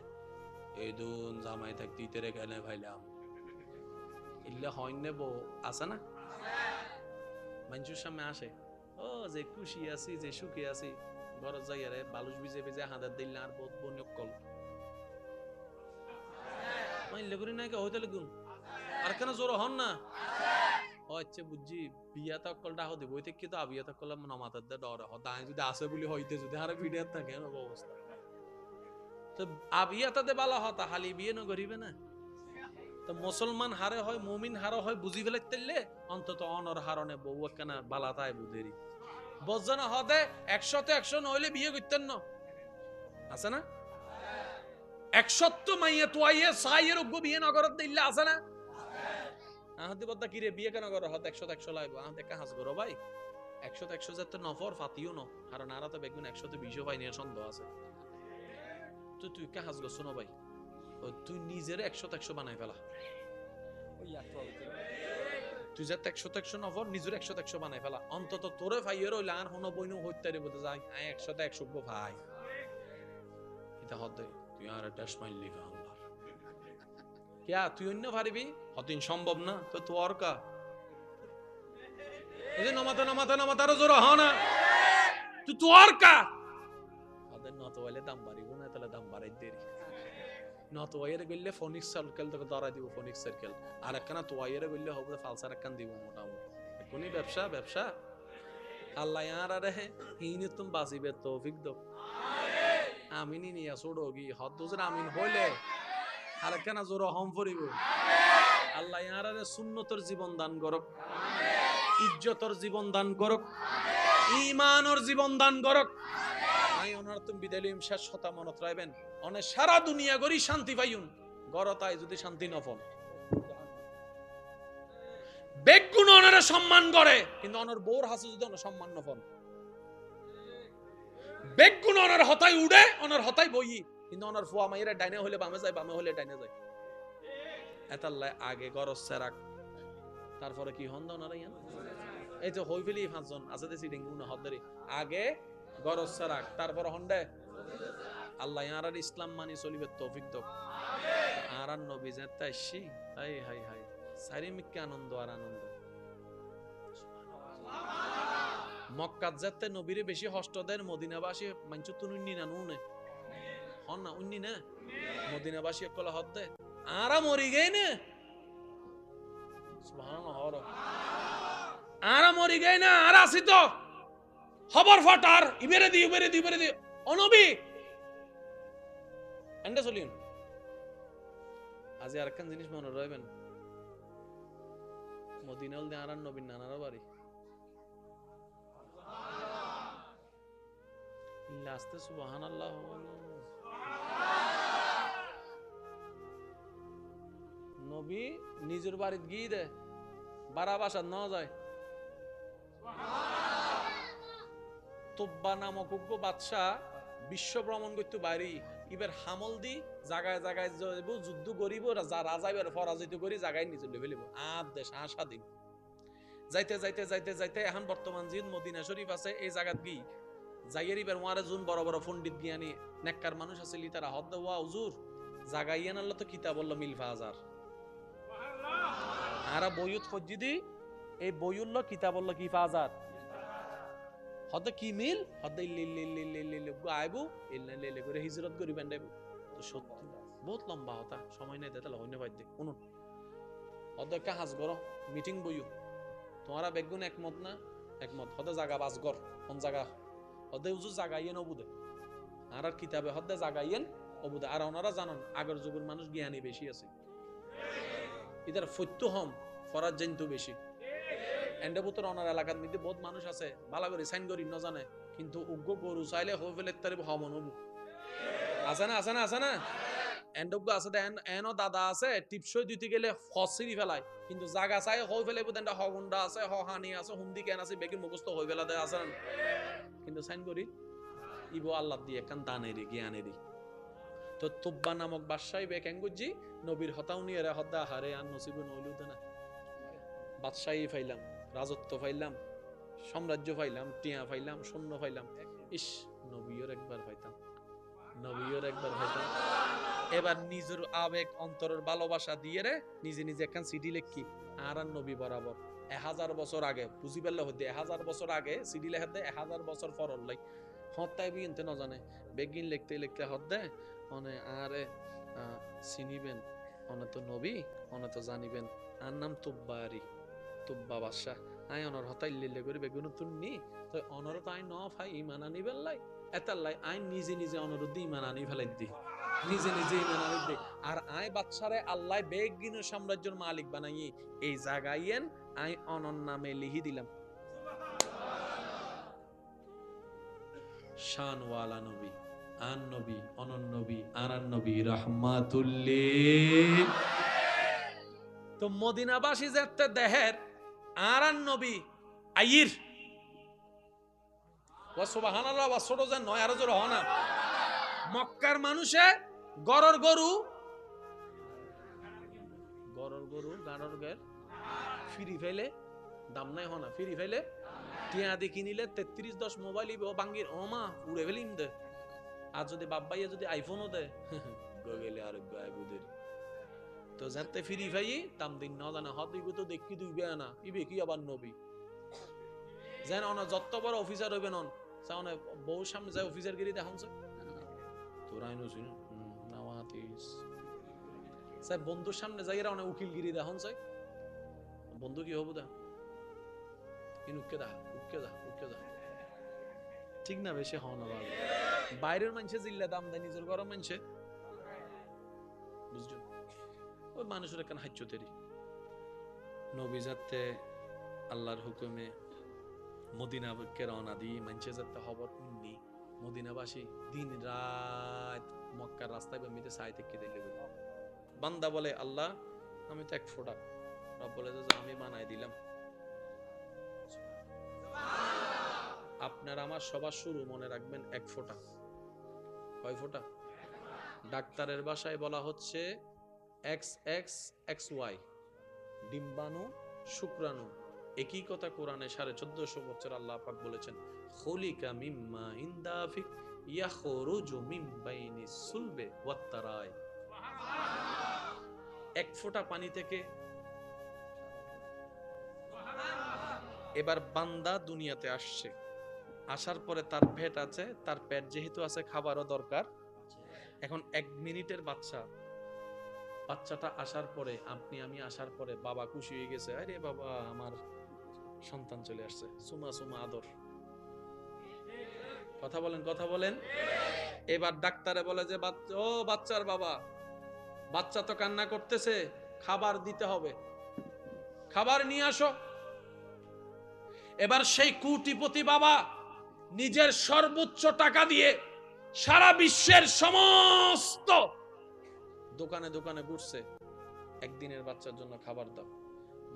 A: এই দুন জামাই থাকতে ইতেরে কেনে ভাইলাম ইল্লে হইনে বউ আছে না, মানুষের সামনে আসে ও যে খুশি আছি যে সুখী আছি, ঘরে যাই আরে বালুস ভিজে ভিজে হাঁদার দিল না আর বহুত বনিয়ক কল মাইলে করি না হইতে লাগুন আর কেন জোর হন না। ও আচ্ছা বুঝছি, বিয়া তকল ডাহ দিব ওই থেকে তো আবিয়া তকল নমাতার দে ডর দায় যদি আসে বলে হইতে যদি আরে ভিডিও থাকে অবস্থা তো আবিয়া তাতে বালা হতা হালি বিয়ে না করিবে না। তো মুসলমান হারে হয় মুমিন হারে হয় বুঝি ফেলাইতে অন্তত অনর হারণে বউ একখানা বালাতায় বুঝেরি বজ্জানা হদে 100 নইলে বিয়ে করতেন না আছে না 100 মাইয়া তোয়াইয়ে সাইয়ের উগ্গ বিয়ে নগরত দিল্লা আছে না আহাদি বদ্দা কিরে বিয়ে কেন করো হদ 100 লাইব আহ দেখা হাস করো ভাই 100 যাতে নফর ফাতিও ন কারণ আরা তো বেগুন 120 পাই নিয়ে সন্দেহ আছে তো তুই কে হাস গছ না ভাই তুই নিজের 100 বানাই ফেলা তুই যাতে 100 নফর নিজের 100 বানাই ফেলা অন্তত তোরে ভাইয়ের ওই লান হন বইনু হইতারি বলতে যাই 100 ভাই এটা হদ তুই আর ড্যাশ মাইলি আল্লাহ क्या তুই অন্য পারবি হতিন সম্ভব না তো তোর কা এই নমাতা আরো জোরে হ না তুই তোর কা ওদের নত হইলে দাম বাড়িব না তাহলে দাম বাড়াই দেরি নত হইরে গইলে ফোনিক্স সার্কেল থেকে ধরা দিব ফোনিক্স সার্কেল আর একখানা তো হইরে গইলে হবে ফালসার একখান দিব মোটামুটি কোনি ব্যবসা আল্লাহ ইয়ার আরে হিনি তুম বাসিবে তৌফিক দাও আমিন নিয়া ছোড়োগি হদ দুজর আমিন হইলে আর কেন জোর হম ফরিব আল্লাহ ইয়ারে সুন্নতর জীবন দান করক ইজ্জতর জীবন দান করক ঈমানের জীবন দান করক আই ওনার তুমি বিদালিম শেষ হতা মনত রাখবেন অনে সারা দুনিয়া গরি শান্তি পাইউন গরতায় যদি শান্তি নফল বেগুন ওনারে সম্মান করে কিন্তু ওনার বউর হাসু যদি ওনার সম্মান নফল বেগুন ওনার হতাই উড়ে ওনার হতাই বই কিন্তু ওনার ফুয়া মাইরা ডাইনে হলে বামে যায় বামে হলে ডাইনে যায় এতাল্লাই আগে গরজ সেরাক তারপরে কি হন দাও ওনারা ইয়ান এই তো হই ফেলি 5 জন আছে দেশি ডেঙ্গু না হদরি আগে গরজ সেরাক তারপর হন্ডে আল্লাহ ইয়ার ইসলাম মানি চলিবে তৌফিক দাও আর নবী যেতে আসি হাই হাই হাই সারিমিকে আনন্দ আর আনন্দ মক্কাত যেতে নবীরে বেশি হষ্ট দেন মদিনাবাসী মানছু তুনুনি না নুনে হন না উন্নি না মদিনাবাসী কলা হদ দে আরা মরি গই না সুবহানাল্লাহ হর আরা মরি গই না আর আসি তো খবর ফাটার ইবেরে দি অনবী এন্ডে চলিন আজি আরেকখান জিনিস মনে রাখবেন মদিনাল দে আরান নবীর নানার বাড়ি লাস্টে সুবহানাল্লাহ নবী নিজের বাড়িতে গিয়ে দে বারা বাসার ন যায় তুব্বা নামক বাদশাহ বিশ্ব ভ্রমণ করতে বাইরে এবার হামল দি জায়গায় যাব যুদ্ধ করিব রাজা এবার পরাজিত করি জায়গায় নিজে ফেলিব দেশ স্বাধীন যাইতে এখন বর্তমান জিদ মদিনা শরীফ আছে এই জায়গাত গিয়ে যাইয়ের এবার ওয়ারে জুন বড় বড় পণ্ডিত জ্ঞানী নেককার মানুষ আছে তারা হদ ওয়া হুজুর জাগাইয়ান আল্লাহ তো কিতাব বলল মিলফা হাজার আরা বইয়ুত ফজ্জিদি এই বইউল্ল কিতাব বলল কি ফাজার হদ কি মিল হদ আইবু ইল্লে করে হিজরত করি বান্দাইবু তো সত্যি বহুত লম্বা হতা সময় নাই তাহলে হইনে পাই দে শুনুন হদ কা হাজ গর মিটিং বইয়ু তোমারা বেগুন একমত না একমত হদ জায়গা বাস গর কোন জায়গা হদে উজু জাগাইয়েন অবুদে আর কিতাবে হদে জাগাইয়েন অবুদে আর ওনারা জানান আগের যুগের মানুষ জ্ঞানী বেশি আছে ইদার ফত্য হম ফরাজ জানতো বেশি এন্ডে বুতর ওনার এলাকার মধ্যে বহুত মানুষ আছে ভালো করে সাইন করি না জানে কিন্তু উগ্র গরু চাইলে হয়ে ফেলে তার হমন হবু আছে না এন্ডগ্য আছে এনো দাদা আছে টিপসই দিতে গেলে ফসিরি ফেলায় কিন্তু জায়গা চাই হয়ে ফেলে বুতেন হগুন্ডা আছে হানি আছে হুন্দি কেন আছে বেগির মুখস্থ হয়ে ফেলা দেয় আছে কিন্তু সাইন করি ইবো আল্লাহ দিয়ে একখান দানেরি জ্ঞানেরি তো তুব্বা নামক বাদশাহী বেকেঙ্গুজি নবীর হতাও নিয়ে হদ্দা হারে আর নসিব নইলুদ না বাদশাহী ফাইলাম রাজত্ব ফাইলাম সাম্রাজ্য ফাইলাম টিয়া ফাইলাম সৈন্য ফাইলাম ইস নবীর একবার ফাইতাম এবার নিজের আবেগ অন্তরের ভালোবাসা দিয়ে রে নিজে একখান সিডি লেখি আর নবী বরাবর 1000 বছর আগে বুঝি পেলে হইতে 1000 বছর আগে সিডি লেখা দেয় 1000 বছর পর লাই হত্যায় বিনতে না জানে বেগিন লিখতে হদ্দে অনে আরে চিনিবেন অনে তো নবী অনে তো জানিবেন আর নাম তুব্বা বাদশাহ আই অনর হতাই লিলে করে বেগুন তুলনি তো অনর তো আই ন ফাই ইমান আনি বেলাই এতার লাই আই নিজে অনর দি ইমান আনি ফেলাই দি নিজে নিজে ইমান আনি দেখ। আর আই বাচ্চারে আল্লাহ বেগিন সাম্রাজ্যের মালিক বানাই এই জায়গায়েন আই অনন নামে লিখি দিলাম। শানওয়ালা নবী, আন নবী, অনন নবী, আরান নবী, রাহমাতুল্লিল। তো মদিনাবাসী যেতে দেহের আরান নবী আইর ওয়া সুবহানাল্লাহ ওয়া ছোট যেন নয় আরো জোরে হনা। মক্কার মানুষে গরর গরু গাড়র গের ফিরি ফেলে দাম নাই হনা ফিরি ফেলে টিয়া দি কিনিলে 3310 মোবাইল ইবে ও বাঙ্গির ও মা উড়ে ফেলিম দে। আর যদি বাপ ভাইয়া যদি আইফোনও দেয় গগেলে আর গায়বুদের তো যাতে ফিরি ভাই দাম দিন না জানা হদ দিবে তো দেখি দুইবে না ইবে কি আবার নবী যেন অন যত বড় অফিসার হইবে নন সাউনে বউ সামনে যায় অফিসার গিরি দেখুন তোরাই নছিন নাওয়াতিস স্যার বন্ধুর সামনে যাই এরা অনেক উকিলগিরি দেখুন চাই বন্ধু কি হবো দা উকে দা ঠিক না বেশি হওয়া না বাইরের মানুষে জিল্লা দাম দেয় নিজের ঘরের মানুষে বুঝছো ওই মানুষের কেন হাইচ্য তেরি নবী যাতে আল্লাহর হুকুমে মদিনাকে রওনা দিই মানুষে যাতে খবর উন্নি মদিনাবাসী দিন রাত মক্কার রাস্তায় বেমিতে সাইতে কেটে লেগে বান্দা বলে আল্লাহ আমি তো এক ফোঁটা রব বলে যে আমি বানাই দিলাম। আপনার আমার সবার শুরু মনে রাখবেন এক ফোঁটা। কয় ফোঁটা? ডাক্তারের ভাষায় বলা হচ্ছে XXXY ডিম্বাণু শুক্রাণু। একই কথা কোরআনে 1450 বছর আল্লাহ পাক বলেছেন খলিকা মিম্মা ইনদাফিক ইয়াখরুজু মিন বাইনিস সুলবে ওয়াত তারাই। এক ফোঁটা পানি থেকে এবার বান্দা দুনিয়াতে আসছে, আসার পরে তার পেট আছে, তার পেট যেহেতু আছে খাবারও দরকার। এখন 1 মিনিটের বাচ্চাটা আসার পরে আমি আসার পরে বাবা খুশি হয়ে গেছে, আরে বাবা আমার সন্তান চলে আসছে, সুমা সুমা আদর। কথা বলেন। এবার ডাক্তারে বলে যে ও বাচ্চার বাবা, বাচ্চা তো কান্না করতেছে, খাবার দিতে হবে, খাবার নিয়ে আসো। এবার সেই কোটিপতি বাবা নিজের সর্বোচ্চ টাকা দিয়ে সারা বিশ্বের সমস্ত দোকানে দোকানে ঘুরছে, একদিনের বাচ্চার জন্য খাবার দাও।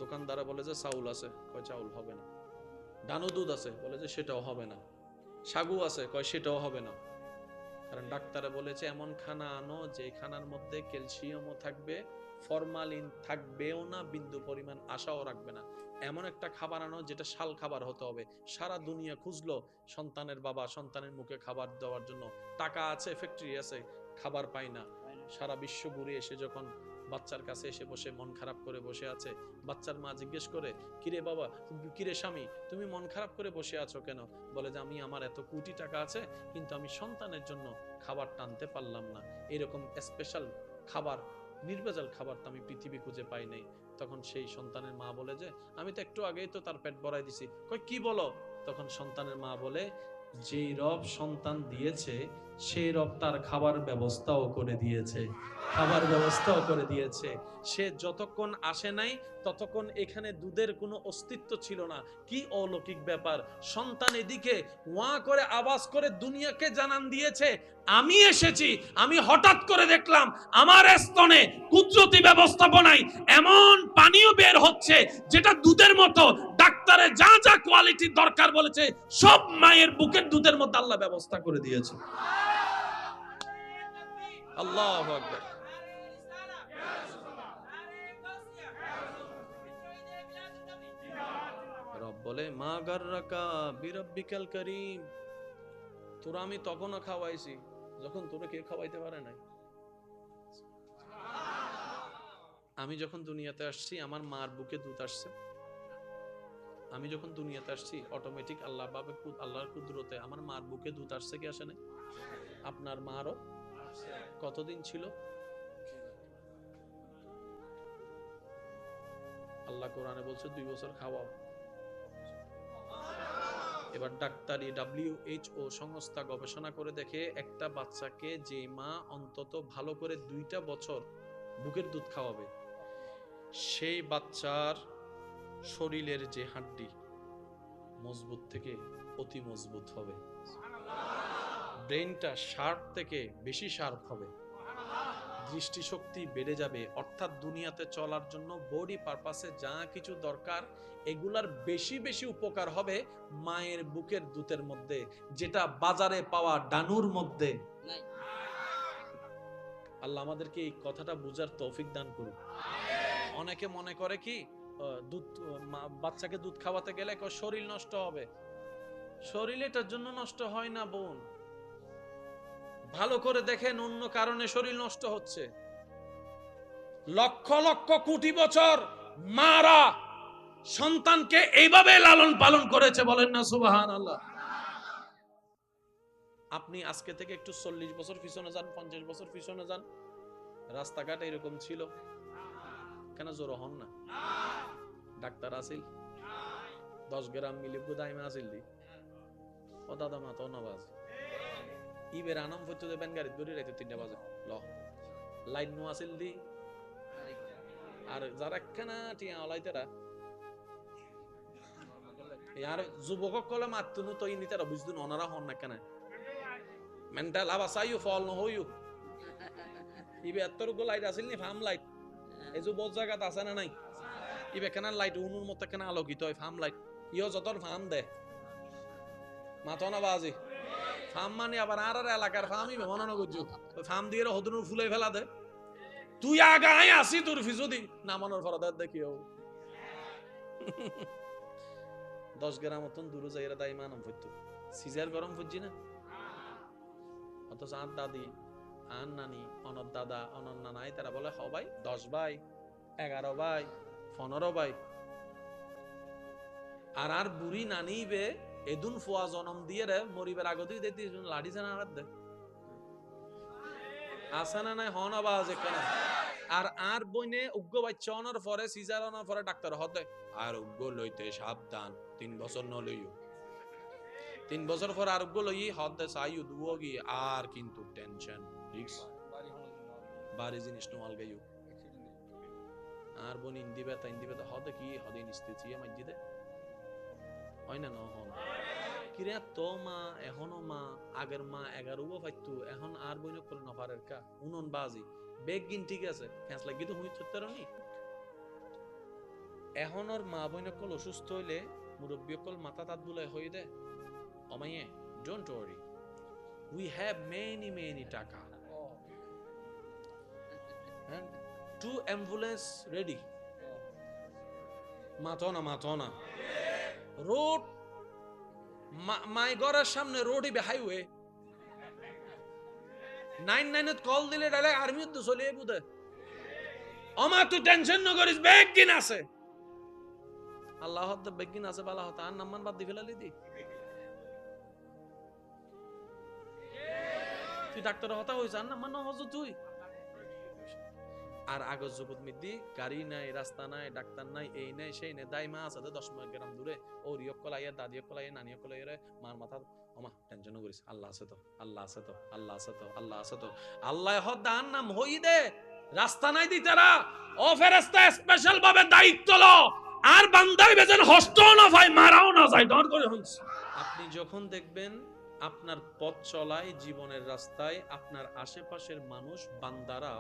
A: দোকানদারা বলে যে চাউল আছে, কয় চাউল হবে না। ডানো দুধ আছে, বলে যে সেটাও হবে না। সাগু আছে, কয় সেটাও হবে না। কারণ ডাক্তারে বলেছে এমন খানা আনো যে খানার মধ্যে ক্যালসিয়ামও থাকবে, ফরমালিন থাকবেও না, বিন্দু পরিমাণ আশাও রাখবে না। এমন একটা খাবার আনো যেটা শাল খাবার হতে হবে। সারা দুনিয়া খুঁজলো সন্তানের বাবা সন্তানের মুখে খাবার দেওয়ার জন্য, টাকা আছে, ফ্যাক্টরি আছে, খাবার পায় না। সারা বিশ্ব ঘুরে এসে যখন বাচ্চার কাছে এসে বসে মন খারাপ করে বসে আছে, বাচ্চার মা জিজ্ঞেস করে কিরে বাবা, কিরে স্বামী, তুমি মন খারাপ করে বসে আছো কেন? বলে যে আমি আমার এত কোটি টাকা আছে কিন্তু আমি সন্তানের জন্য খাবার টানতে পারলাম না। এরকম স্পেশাল খাবার, নির্ভেজাল খাবার তো আমি পৃথিবী খুঁজে পাই নাই। তখন সেই সন্তানের মা বলে যে আমি তো একটু আগেই তো তার পেট ভরাই দিছি। কই কি বলো? তখন সন্তানের মা বলে যেই রব সন্তান দিয়েছে সেই রব তার খাবার ব্যবস্থাও করে দিয়েছে, সে যতক্ষণ আসে নাই ততক্ষণ এখানে দুধের কোনো অস্তিত্ব ছিল না। কি অলৌকিক ব্যাপার! সন্তান এদিকে ওয়া করে আওয়াজ করে দুনিয়াকে জানান দিয়েছে আমি এসেছি। আমি হঠাৎ করে দেখলাম আমার স্তনে কুদরতি ব্যবস্থাপনায় এমন পানিও বের হচ্ছে যেটা দুধের মতো। ডাক্তারে যা যা কোয়ালিটির দরকার বলেছে সব মায়ের বুকের দুধের মধ্যে আল্লাহ ব্যবস্থা করে দিয়েছে। আল্লাহু আকবার। রব বলে মা গাররাকা বিরাব্বিকাল কারীম, তোরা আমি তখনও খাওয়াইছি যখন তোরা কে খাওয়াইতে পারে নাই। আমি যখন দুনিয়াতে আসছি আমার মার বুকে দুধ আসছে। আমি যখন দুনিয়াতে আসছি অটোমেটিক আল্লাহর কুদরতে আমার মার বুকে দুধ আসছে কি আসে নাই? আপনার মারও কতদিন ছিল? আল্লাহ কোরআনে বলছে 2 বছর খাওয়াও। এবার ডাক্তারি WHO সংস্থা গবেষণা করে দেখে একটা বাচ্চাকে যে মা অন্তত ভালো করে 2টা বছর বুকের দুধ খাওয়াবে, সেই বাচ্চার শরীরের যে হাড্ডি মজবুত থেকে অতি মজবুত হবে, ব্রেনটা শার্প থেকে বেশি শার্প হবে, দৃষ্টিশক্তি বেড়ে যাবে। অর্থাৎ দুনিয়াতে চলার জন্য বডি পারপাসে যা কিছু দরকার এগুলার বেশি বেশি উপকার হবে মায়ের বুকের দুধের মধ্যে, যেটা বাজারে পাওয়া ডানুর মধ্যে নাই। আল্লাহ আমাদেরকে এই কথাটা বুঝার তৌফিক দান করুন। অনেকে মনে করে কি দুধ, বাচ্চাকে দুধ খাওয়াতে গেলে শরীর নষ্ট হবে। শরীর এটার জন্য নষ্ট হয় না বোন, ভালো করে দেখেন অন্য কারণে শরীর নষ্ট হচ্ছে। লক্ষ লক্ষ কোটি বছর মারা সন্তানকে এইভাবে লালন পালন করেছে, বলেন না সুবহানাল্লাহ। আপনি আজকে থেকে একটু 40 বছর পিছনে যান, 50 বছর পিছনে যান, রাস্তাঘাট এরকম ছিল? কেন জোর হন না? ডাক্তার আসিল 10 গ্রাম মিলি বুদাইমা আসিল দি ও দাদা মা তো নবাজ ইবের আনাম হইতো দেবেন গাড়ি দড়ি রাইতে 3টা বাজে ল লাইন নো আসিল দি। আর যারা কেনা টিয়া অলাইতেরা আর যুবক কলে মাতুনু তো ইনিতারা বুঝদুন ওনারা হন না কেন মেন্টাল আবাসাইও ফল ন হইও ইবে এতর গো লাইট আসিল নি ফার্ম লাইট এই যে বড় জায়গা আছে না নাই ইবে কেন লাইট উনুর মত কেন আলোকিত হয় ফার্ম লাইট ইও যতর ফার্ম দে মাতনা বাজি ফার্ম মানে আবার আর এলাকার ফার্মই মনে করছো ওই ফার্ম দিয়ে হদনুর ফুলে ফেলা দে তুই আগায় আসি তোর ফিজুদি না মনের ফরাদার দেখিও 10 গ্রাম মতন দূরে যাইরা দাই মানম ফুটতো সিজার গরম ফুটজি না অথচ আর দাদি আর নানি অনর দাদা অনর নানাই তারা বলে হ ভাই 10 ভাই 11 ভাই 15 ভাই আর বুড়ি নানি বে এদুন ফুয়া জনম দিয়ে রে মরিবার আগতেই দেখতে লাঠি জানা আর দে আসানা নাই হন আওয়াজ কেন আর বইনে উগ্র বাচ্চা অনার পরে সিজার অনার পরে ডাক্তার হতে আর উগ্র লইতে সাবধান 3 বছর ন লইও 3 বছর পর আর উগ্র লই হতে চাইও দুও গি আর কিন্তু টেনশন রিস্ক বাড়ি জিনিস নমাল গাইও আর বোন ইন্দিবে হতে কি হদে নিস্তেছি আমার দিদে হয় না নহন কিরে তো মা এখনো মা আগের মা 11 ফাইতো এখন আর বইন করে নফারের কা উনন বাজি বেগিন ঠিক আছে ফ্যাঁস লাগি তো হুই চত্বরনি এখন ওর মা বইন কল অসুস্থ হইলে মুরব্বী কল মাথা তাত বুলাই হই দে অমাইয়ে don't worry we have many টাকা and 2 অ্যাম্বুলেন্স রেডি মাতনা রোড মাই ঘরের সামনে রোডই বে হাইওয়ে 99 কল দিলে ডাইরেক্ট আর্মি তো চলে বুদে আমা তুই টেনশন ন করিস বেগিন আছে আল্লাহ হদ বেগিন আছে বালা হতা আর নামান বাদ দি ফেলালি দি তুই ডাক্তার হতা হইছ আর নামান হজ তুই আর আগজ জগৎ মিদ্দি গাড়ি নাই রাস্তা নাই ডাক্তার নাই এই নাই সেই নাই দাইমা আছে 10 গ্রাম দূরে ও রিয়ক কলাইয়া দাদিয়ক কলাইয়া নানিয়ক কলাইয়া মার মাথা ওমা টেনশন করিস আল্লাহ আছে তো আল্লাহ হদ দান নাম হই দে রাস্তা নাই দি তারা ও ফেরেশতা স্পেশাল ভাবে দায়িত্ব লো আর বান্দাই বেজেন হস্ত না ভাই মারাও না যায় ডর করে হইস। আপনি যখন দেখবেন আপনার পথ চলায় জীবনের রাস্তায় আপনার আশেপাশের মানুষ বান্দারা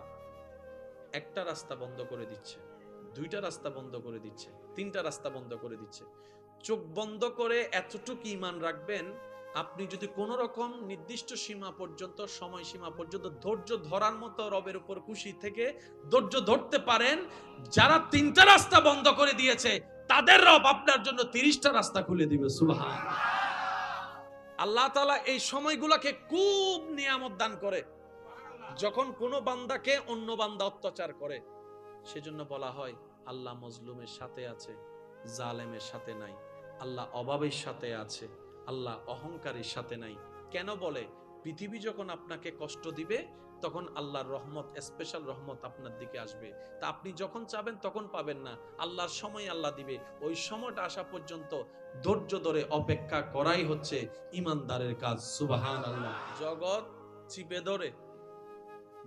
A: একটা রাস্তা বন্ধ করে দিচ্ছে, 2টা রাস্তা বন্ধ করে দিচ্ছে, 3টা রাস্তা বন্ধ করে দিচ্ছে, চোখ বন্ধ করে এতটুকু ঈমান রাখবেন আপনি যদি কোন রকম নির্দিষ্ট সীমা পর্যন্ত সময় সীমা পর্যন্ত ধৈর্য ধরার মতো রবের উপর খুশি থেকে ধৈর্য ধরতে পারেন, যারা 3টা রাস্তা বন্ধ করে দিয়েছে তাদের রব আপনার জন্য 30টা রাস্তা খুলে দিবে সুবহানাল্লাহ। আল্লাহ তাআলা এই সময়গুলোকে খুব নিয়ামত দান করে যখন কোনো বান্দাকে অন্য বান্দা অত্যাচার করে। সেজন্য বলা হয় আল্লাহ মজলুমের সাথে আছে, জালেমের সাথে নাই। আল্লাহ অভাবের সাথে আছে, আল্লাহ অহংকারের সাথে নাই। কেন বলে? পৃথিবী যখন আপনাকে কষ্ট দিবে তখন আল্লাহর রহমত, স্পেশাল রহমত আপনার দিকে আসবে। তা আপনি যখন চাবেন তখন পাবেন না, আল্লাহর সময় আল্লাহ দিবে। ওই সময়টা আসা পর্যন্ত ধৈর্য ধরে অপেক্ষা করাই হচ্ছে ইমানদারের কাজ। সুবহানাল্লাহ। জগৎ চিপে ধরে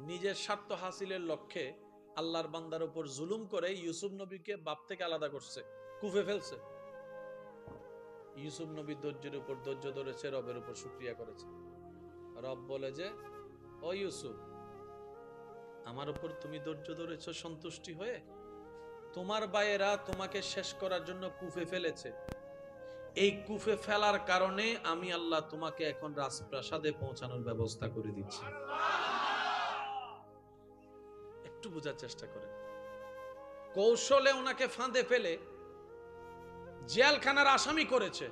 A: নিজের স্বার্থ হাসিলের লক্ষ্যে আল্লাহর বান্দার উপর জুলুম করে ইউসুফ নবীকে বাপ থেকে আলাদা করছে, কুফে ফেলছে। ইউসুফ নবী ধৈর্যের উপর ধৈর্য ধরেছে, রবের উপর শুকরিয়া করেছে। রব বলে যে, ও ইউসুফ, আমার উপর তুমি ধৈর্য ধরেছো সন্তুষ্টি হয়ে, তোমার ভাইয়েরা তোমাকে শেষ করার জন্য কুফে ফেলেছে। এই কুফে ফেলার কারণে আমি আল্লাহ তোমাকে এখন রাজপ্রাসাদে পৌঁছানোর ব্যবস্থা করে দিচ্ছি। একটু বোঝার চেষ্টা করেন। কৌশলে ওনাকে ফাঁদে ফেলে জেলখানার আসামি করেছে।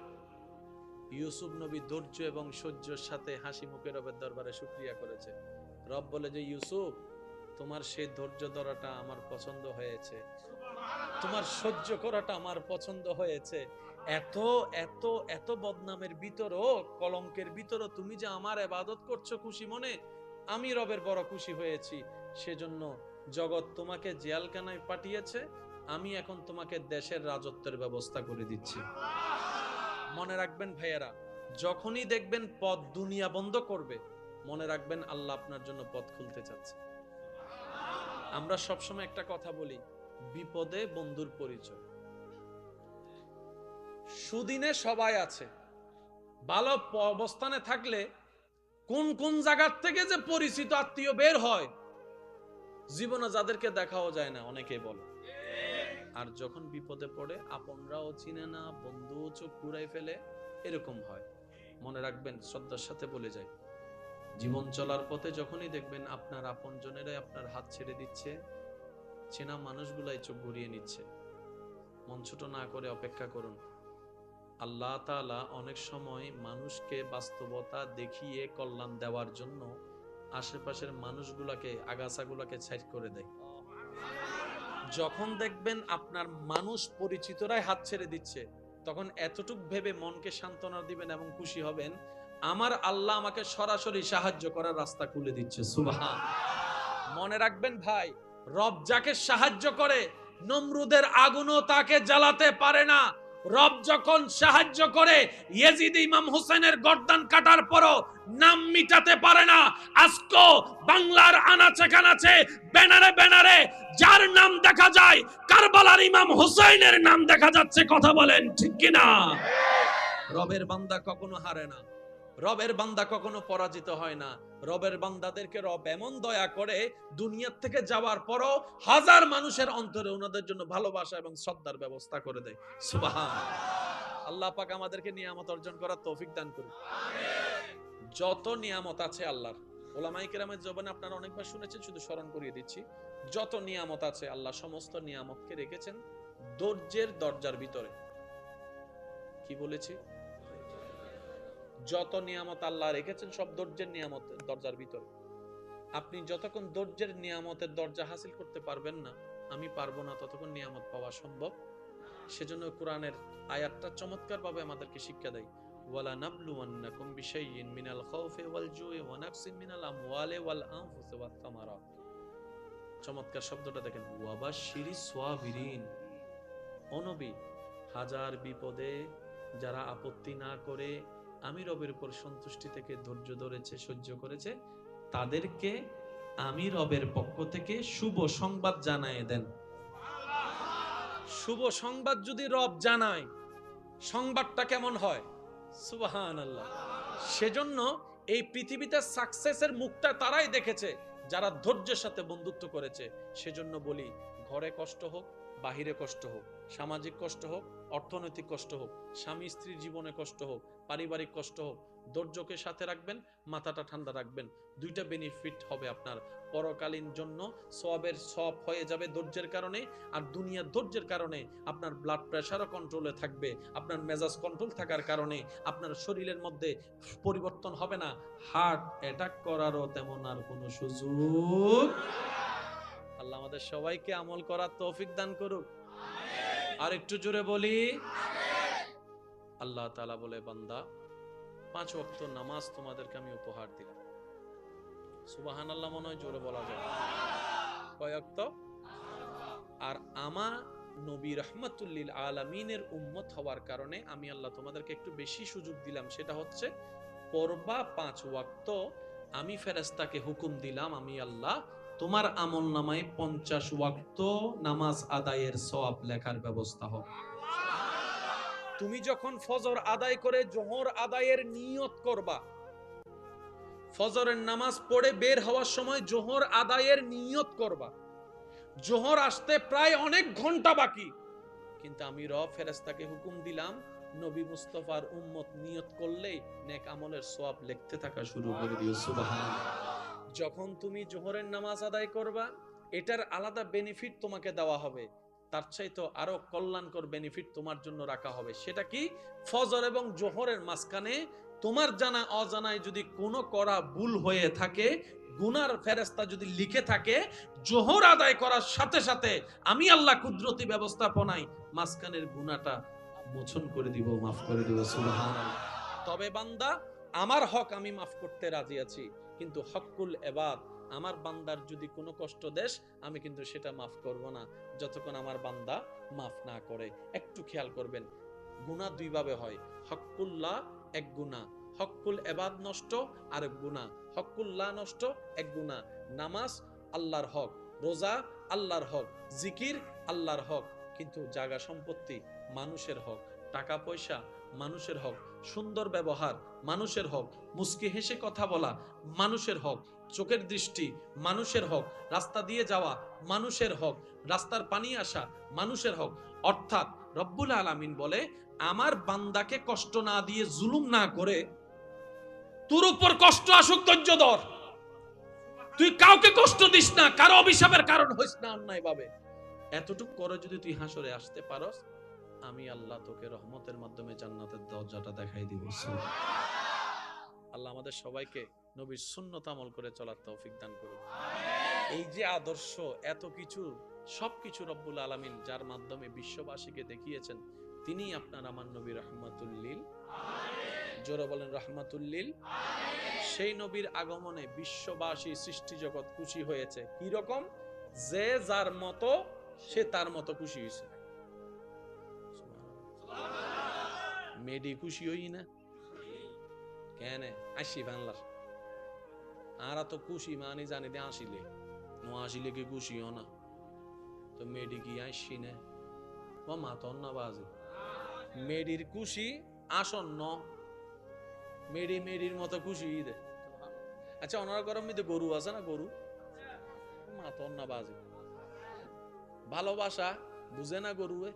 A: ইউসুফ নবী ধৈর্য এবং সহ্যের সাথে হাসি মুখে রবের দরবারে শুকরিয়া করেছে। রব বলে যে, ইউসুফ, তোমার সেই ধৈর্য ধরাটা আমার পছন্দ হয়েছে, তোমার সহ্য করাটা আমার পছন্দ হয়েছে। এত এত এত বদনামের ভিতরও, কলঙ্কের ভিতরও তুমি যে আমার ইবাদত করছো খুশি মনে, আমি রবের বড় খুশি হয়েছি। সেজন্য জগৎ তোমাকে জেলখানায় পাঠিয়েছে, আমি এখন তোমাকে দেশের রাজত্বের ব্যবস্থা করে দিচ্ছি। মনে রাখবেন ভাইয়েরা, যখনই দেখবেন পথ দুনিয়া বন্ধ করবে, মনে রাখবেন আল্লাহ আপনার জন্য পথ খুলতে চাচ্ছে। আমরা সবসময় একটা কথা বলি, বিপদে বন্ধুর পরিচয়। সুদিনে সবাই আছে, ভালো অবস্থানে থাকলে কোন কোন জায়গার থেকে যে পরিচিত আত্মীয় বের হয়, জীবনে যাদেরকে দেখাও যায় না, অনেকেই বলে। আর যখন বিপদে পড়ে আপনরাও চিনে না, বন্ধুও চোখ ঘুরাই ফেলে, এরকম হয়। মনে রাখবেন, শ্রদ্ধার সাথে বলে যাই, জীবন চলার পথে যখনই দেখবেন আপনার আপনজনেরাই আপনার হাত ছেড়ে দিচ্ছে, চেনা মানুষগুলাই চোখ ঘুরিয়ে নিচ্ছে, মন ছোট না করে অপেক্ষা করুন। আল্লাহ তাআলা অনেক সময় মানুষকে বাস্তবতা দেখিয়ে কল্যাণ দেওয়ার জন্য আশেপাশের মানুষগুলাকে, আগাছাগুলাকে ছাইড় করে দেয়। যখন দেখবেন আপনার মানুষ পরিচিতরাই হাত ছেড়ে দিচ্ছে, তখন এতটুক ভেবে মনকে সান্ত্বনা দিবেন এবং খুশি হবেন, আমার আল্লাহ আমাকে সরাসরি সাহায্য করার রাস্তা খুলে দিচ্ছে। সুবহান। মনে রাখবেন ভাই, রব যাকে সাহায্য করে, নমরুদের আগুনও তাকে জ্বালাতে পারে না। রব যখন সাহায্য করে, ইয়েজিদ ইমাম হুসেনের গর্দান কাটার পরও নাম মিটাতে পারে না। আজকে বাংলার আনাচে কানাচে, ব্যানারে ব্যানারে যার নাম দেখা যায়, কারবালার ইমাম হুসাইনের নাম দেখা যাচ্ছে। কথা বলেন ঠিক কিনা? রবের বান্দা কখনো হারে না, রবের বান্দা কখনো পরাজিত হয় না। রবের বান্দাদেরকে রব এমন দয়া করে, দুনিয়ার থেকে যাওয়ার পরও হাজার মানুষের অন্তরে ওনাদের জন্য ভালোবাসা এবং শ্রদ্ধার ব্যবস্থা করে দেয়। সুবহান। আল্লাহ পাক আমাদেরকে নিয়ামত অর্জন করার তৌফিক দান করুন। যত নিয়ামত আছে আল্লাহর, ওলামায়ে কেরামের জবানে আপনারা অনেকবার শুনেছেন, শুধু স্মরণ করিয়ে দিচ্ছি। যত নিয়ামত আছে, আল্লাহ সমস্ত নিয়ামতকে রেখেছেন ধৈর্যের দরজার ভিতরে। কি বলেছি? যত নিয়ামত আল্লাহ রেখেছেন সব ধৈর্যের নিয়ামতের দরজার ভিতরে। আপনি যতক্ষণ ধৈর্যের নিয়ামতের দরজা হাসিল করতে পারবেন না, আমি পারবো না, ততক্ষণ নিয়ামত পাওয়া সম্ভব। সেজন্য কোরআনের আয়াতটা চমৎকার ভাবে আমাদেরকে শিক্ষা দেয়, ওয়ালা নাবলুওয়ান্নাকুম বিশাইইন মিনাল খাউফি ওয়াল জুই ওয়া নাকসিন মিনাল আমওয়ালি ওয়াল আনফুসি ওয়াত তামারাত। চমৎকার শব্দটা দেখেন, ওয়াবাশশিরিস সাবিরিন। ও নবী, হাজার বিপদে যারা আপত্তি না করে আমি রবের উপর সন্তুষ্টি থেকে ধৈর্য ধরেছে, সহ্য করেছে, তাদেরকে আমি রবের পক্ষ থেকে শুভ সংবাদ জানায় দেন। শুভ সংবাদ যদি রব জানায়, সংবাদটা কেমন হয়? সুবহানাল্লাহ। সেজন্য এই পৃথিবীতে সাকসেসের মুখটা তারাই দেখেছে যারা ধৈর্যের সাথে বন্ধুত্ব করেছে। সেজন্য বলি, ঘরে কষ্ট হোক, বাহিরে কষ্ট হোক, সামাজিক কষ্ট হোক, অর্থনৈতিক কষ্ট হোক, স্বামী স্ত্রীর জীবনে কষ্ট হোক, পারিবারিক কষ্ট হোক, ধৈর্যকে সাথে রাখবেন, মাথাটা ঠান্ডা রাখবেন। দুইটা বেনিফিট হবে আপনার। পরকালীন জন্য সওয়াবের সওয়াব হয়ে যাবে ধৈর্যের কারণে, আর দুনিয়ার ধৈর্যের কারণে আপনার ব্লাড প্রেশারও কন্ট্রোলে থাকবে। আপনার মেজাজ কন্ট্রোল থাকার কারণে আপনার শরীরের মধ্যে পরিবর্তন হবে না, হার্ট অ্যাটাক করারও তেমন আর কোনো সুযোগ। আল্লাহ আমাদের সবাইকে আমল করার তৌফিক দান করুক। আর একটু জোরে বলি, আল্লাহ তাআলা বলে, বান্দা 5 ওয়াক্ত নামাজ তোমাদেরকে আমি উপহার দিলাম। সুবহানাল্লাহ মনে হয় জোরে বলা যায়। কয় ওয়াক্ত? আর আমার নবী রাহমাতুল্লিল আলামিনের উম্মত হওয়ার কারণে আমি আল্লাহ তোমাদেরকে একটু বেশি সুযোগ দিলাম, সেটা হচ্ছে পড়বা 5 ওয়াক্ত। আমি ফেরেশতাকে হুকুম দিলাম, আমি আল্লাহ তোমার আমল নামায় 50 ওয়াক্ত নামাজ আদায়ের সওয়াব লেখার ব্যবস্থা হবে। তুমি যখন ফজর আদায় করে জোহর আদায়ের নিয়ত করবা, ফজরের নামাজ পড়ে বের হওয়ার সময় জোহর আদায়ের নিয়ত করবা, জোহর আসতে প্রায় অনেক ঘন্টা বাকি, কিন্তু আমি রব ফেরেশতাকে হুকুম দিলাম নবী মুস্তাফার উম্মত নিয়ত করলেই নেক আমলের সওয়াব লিখতে থাকা শুরু করে দিও। সুবহানাল্লাহ। যখন তুমি জোহরের নামাজ আদায় করবা, এটার আলাদা বেনিফিট তোমাকে দেওয়া হবে, তার চাইতে আরো কল্যাণকর বেনিফিট তোমার জন্য রাখা হবে। সেটা কি? ফজর এবং জোহরের মাঝখানে তোমার জানা অজানায় যদি কোনো করা ভুল হয়ে থাকে, গুনার ফেরেশতা যদি লিখে থাকে, জোহর আদায় করার সাথে সাথে আমি আল্লাহ কুদরতি ব্যবস্থাপনায় মাঝখানের গুনাহটা মোচন করে দিব, মাফ করে দিব। সুবহানাল্লাহ। তবে বান্দা, আমার হক আমি মাফ করতে রাজি আছি, কিন্তু হকুল ইবাদ, আমার বান্দার যদি কোনো কষ্ট দেশ, আমি কিন্তু সেটা মাফ করব না যতক্ষণ আমার বান্দা মাফ না করে। একটু খেয়াল করবেন, গুনাহ দুই ভাবে হয়। হকুল্লাহ এক গুনাহ, হকুল ইবাদ নষ্ট আরেক গুনাহ। হকুল্লাহ নষ্ট এক গুনাহ। নামাজ আল্লাহর হক, রোজা আল্লাহর হক, জিকির আল্লাহর হক, কিন্তু জায়গা সম্পত্তি মানুষের হক, টাকা পয়সা মানুষের হক, সুন্দর ব্যবহার মানুষের হক, মুস্কি হেসে কথা বলা মানুষের হক, চোখের দৃষ্টি মানুষের হক, রাস্তা দিয়ে যাওয়া মানুষের হক, রাস্তার পানি আসা মানুষের হক। অর্থাৎ রব্বুল আলামিন বলে, আমার বান্দাকে কষ্ট না দিয়ে, জুলুম না করে, তোর উপর কষ্ট আসুক ধৈর্য ধর, তুই কাউকে কষ্ট দিস না, কারো অভিশাপের কারণ হইস না অন্যায় ভাবে। এতটুকু করে যদি তুই হাসরে আসতে পারস, আমি আল্লাহ তোকে রহমতের মাধ্যমে জান্নাতের দরজাটা দেখাই দিব। আল্লাহ আমাদের সবাইকে নবীর সুন্নত আমল করে চলার তৌফিক দান করুন। এই যে আদর্শ, এত কিছু, সবকিছু রব্বুল আলামিন যার মাধ্যমে বিশ্ববাসীকে দেখিয়েছেন, তিনি আপনার আমার নবী রহমাতুল্লিল, জোরে বলেন রহমাতুল্লিল। সেই নবীর আগমনে বিশ্ববাসী, সৃষ্টি জগৎ খুশি হয়েছে। কি রকম? যে যার মতো সে তার মতো খুশি হয়েছে। মেডি খুশি হই না কেন? আসি বাংলার আর তো খুশি মানে জানি দে আসিলে নো আসিলে কি খুশি হো না, তো মেডি কি আসি না ও মাতন না বাজে। মেডির খুশি আসন্ন, মেডি মেডির মতো খুশি দে। আচ্ছা, ওনার গরম মধ্যে গরু আছে না? গরু মাতন না বাজে। ভালোবাসা বুঝে না গরুয়ে,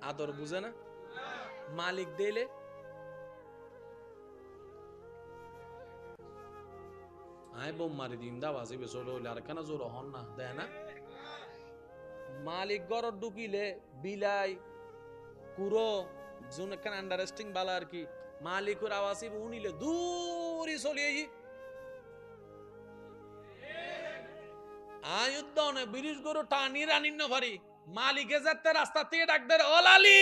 A: আদর বুঝে না, মালিক দিলে আয় বোম মারি দিম দা বাজিবে চলে হইলে আর কেন জোর হন না দেয় না। মালিক গরর ঢুকিলে বিলাই কুরো জুন কেন আন্ডারস্টিং বালা আর কি, মালিকুর আওয়াসি উনিলে দূরই চলিয়ে আয়ুদ্ধ নে বিরিশ গরু টানি রানিন না ভারি, মালিকে যাতে রাস্তা থেকে ডাক দেয় ও লালি,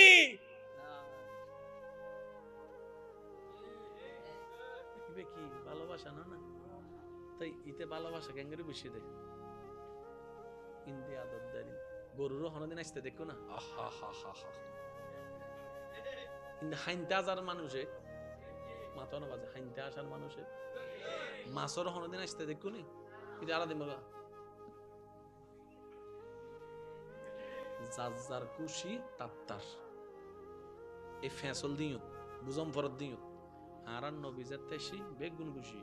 A: কি ভালোবাসা না? না তাই ইতে ভালোবাসা ক্যাঙ্গারি বসিয়ে দেয় ইন্দি আদর দেয়। গরুরও হনদিন আসতে দেখো না, আহা হা হা হা, কিন্তু হাইনতে আসার মানুষে মাথা না বাজে, হাইনতে আসার মানুষে মাছর হনদিন আসতে দেখো নি, কিন্তু আলাদিন বাবা যার যার খুশি তার এই ফেসল দিও বুঝম ফরত দিও আর নবী যেতেছি বেগুন খুশি।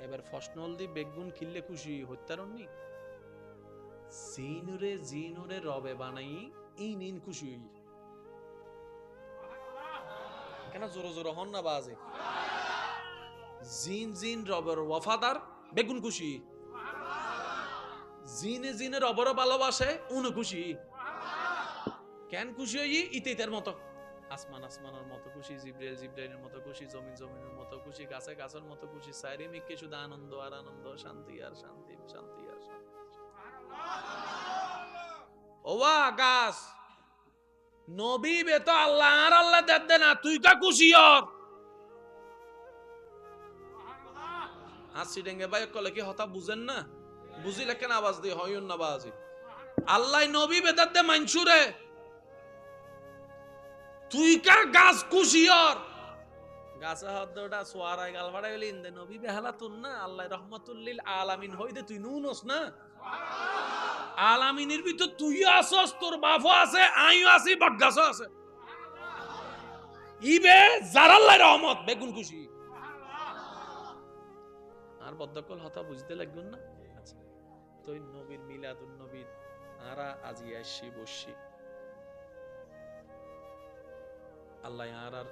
A: এবার ফসনল দি বেগুন কিনলে খুশি হত্যারণনি জিনুরে জিনুরে রবে বানাই ইন ইন খুশি হই কেন? জোরে জোরে হন না বাজে। জিন জিন রবের ওয়াফাদার বেগুন খুশি, জিনে জিনে রবর ভালোবাসে উন খুশি। কেন খুশি হই? ইতের মতো আসমান আসমানের মতো খুশি, জিব্রাইল জিব্রাইলের মতো খুশি, জমিন জমিনের মতো খুশি, গাছে গাছের মতো খুশি, চারিদিকে শুধু আনন্দ আর আনন্দ, শান্তি আর শান্তি, শান্তি আর শান্তি। ওয়া গাছ নবী বে তো আল্লাহ আর আল্লাহ দে না, তুই কা খুশি হর হাসি ডেঙ্গে ভাই কলে কি হতা বুঝেন না, বুঝিলে কেন আওয়াজ দিয়ে হইন না বাজি আল্লাহ নবী বেদাত দে মানসুরে, তুই কা গাছ খুশি হর গাছে হদ্দটা সোয়ারাই গাল ফাড়াই গেলি ইন্দে নবী বেহালা তুন না আল্লাহ রহমাতুল্লিল আলামিন হইদে তুই নুনস না আলামিনের ভিতর তুইও আসস, তোর বাপও আছে, আইও আছি, বটগাছও আছে, ইবে যার আল্লাহ রহমত বেগুন খুশি আর বদ্ধকল হতা বুঝতে লাগবেন না। আচ্ছা তো নবীর মিলাদুন নবীর আরা আজি আসি বসছি আল্লাহ আর আর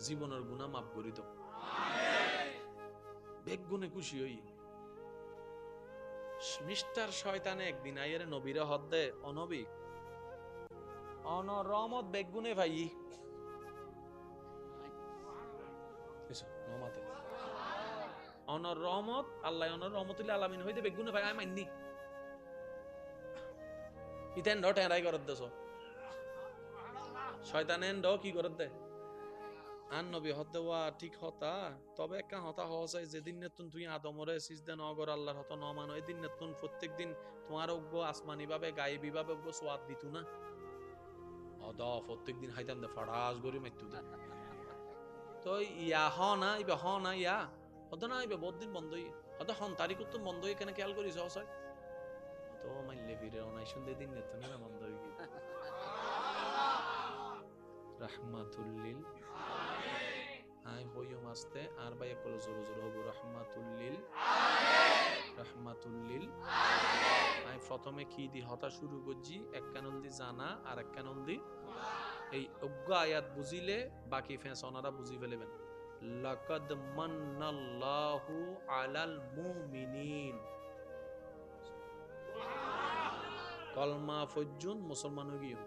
A: জীবনের গুনাহ মাফ করি দাও বেগুনে খুশি হই। মিস্টার শয়তানে একদিন আইরে নবীরে হদ দে অনবী অন রহমত বেগুনে ভাই নমাতে অনর রহমত আল্লাহ অনর রহমতুল্লাহ আলামিন হইতে বেগুনে ভাই আমি মাননি ইতেন ডট এরাই করত দেছ শয়তানেন ড কি করত দে আন নবী হতে ওয়া ঠিক হতা তবে একটা হতা হওয়া যায় যেদিন নেতুন তুই আদমরে সিজদা নগর আল্লাহর হত ন মান ওই দিন নেতুন প্রত্যেকদিন তোমার অজ্ঞ আসমানি ভাবে গায়েবী ভাবে অজ্ঞ সোয়াদ দিত না অদ প্রত্যেকদিন হাইতাম দে ফড়াস গরি মাইতু দে তো ইয়া হ না ইবে হ না ইয়া হত না ইবে বহুত দিন বন্ধই হত হন তারিখ তো বন্ধই কেন খেয়াল করিস হয় তো মাইলে ফিরে অনাই শুনতে দিন নেতুন না বন্ধ হই কি রাহমাতুল্লিল আই হইও মাসতে আর ভাই একল জোর জোর হবো রাহমাতুল্লিল রাহমাতুল্লিল আই প্রথমে কি দি হতা শুরু করছি এক কানন দি জানা আর এক কানন দি এই অজ্ঞ আয়াত বুঝিলে বাকি ফেস ওনারা বুঝি ফেলবেন লাকাদ মান্নাল্লাহু আলাল মুমিনিন কলমা ফজ্জুন মুসলমান গিয়ে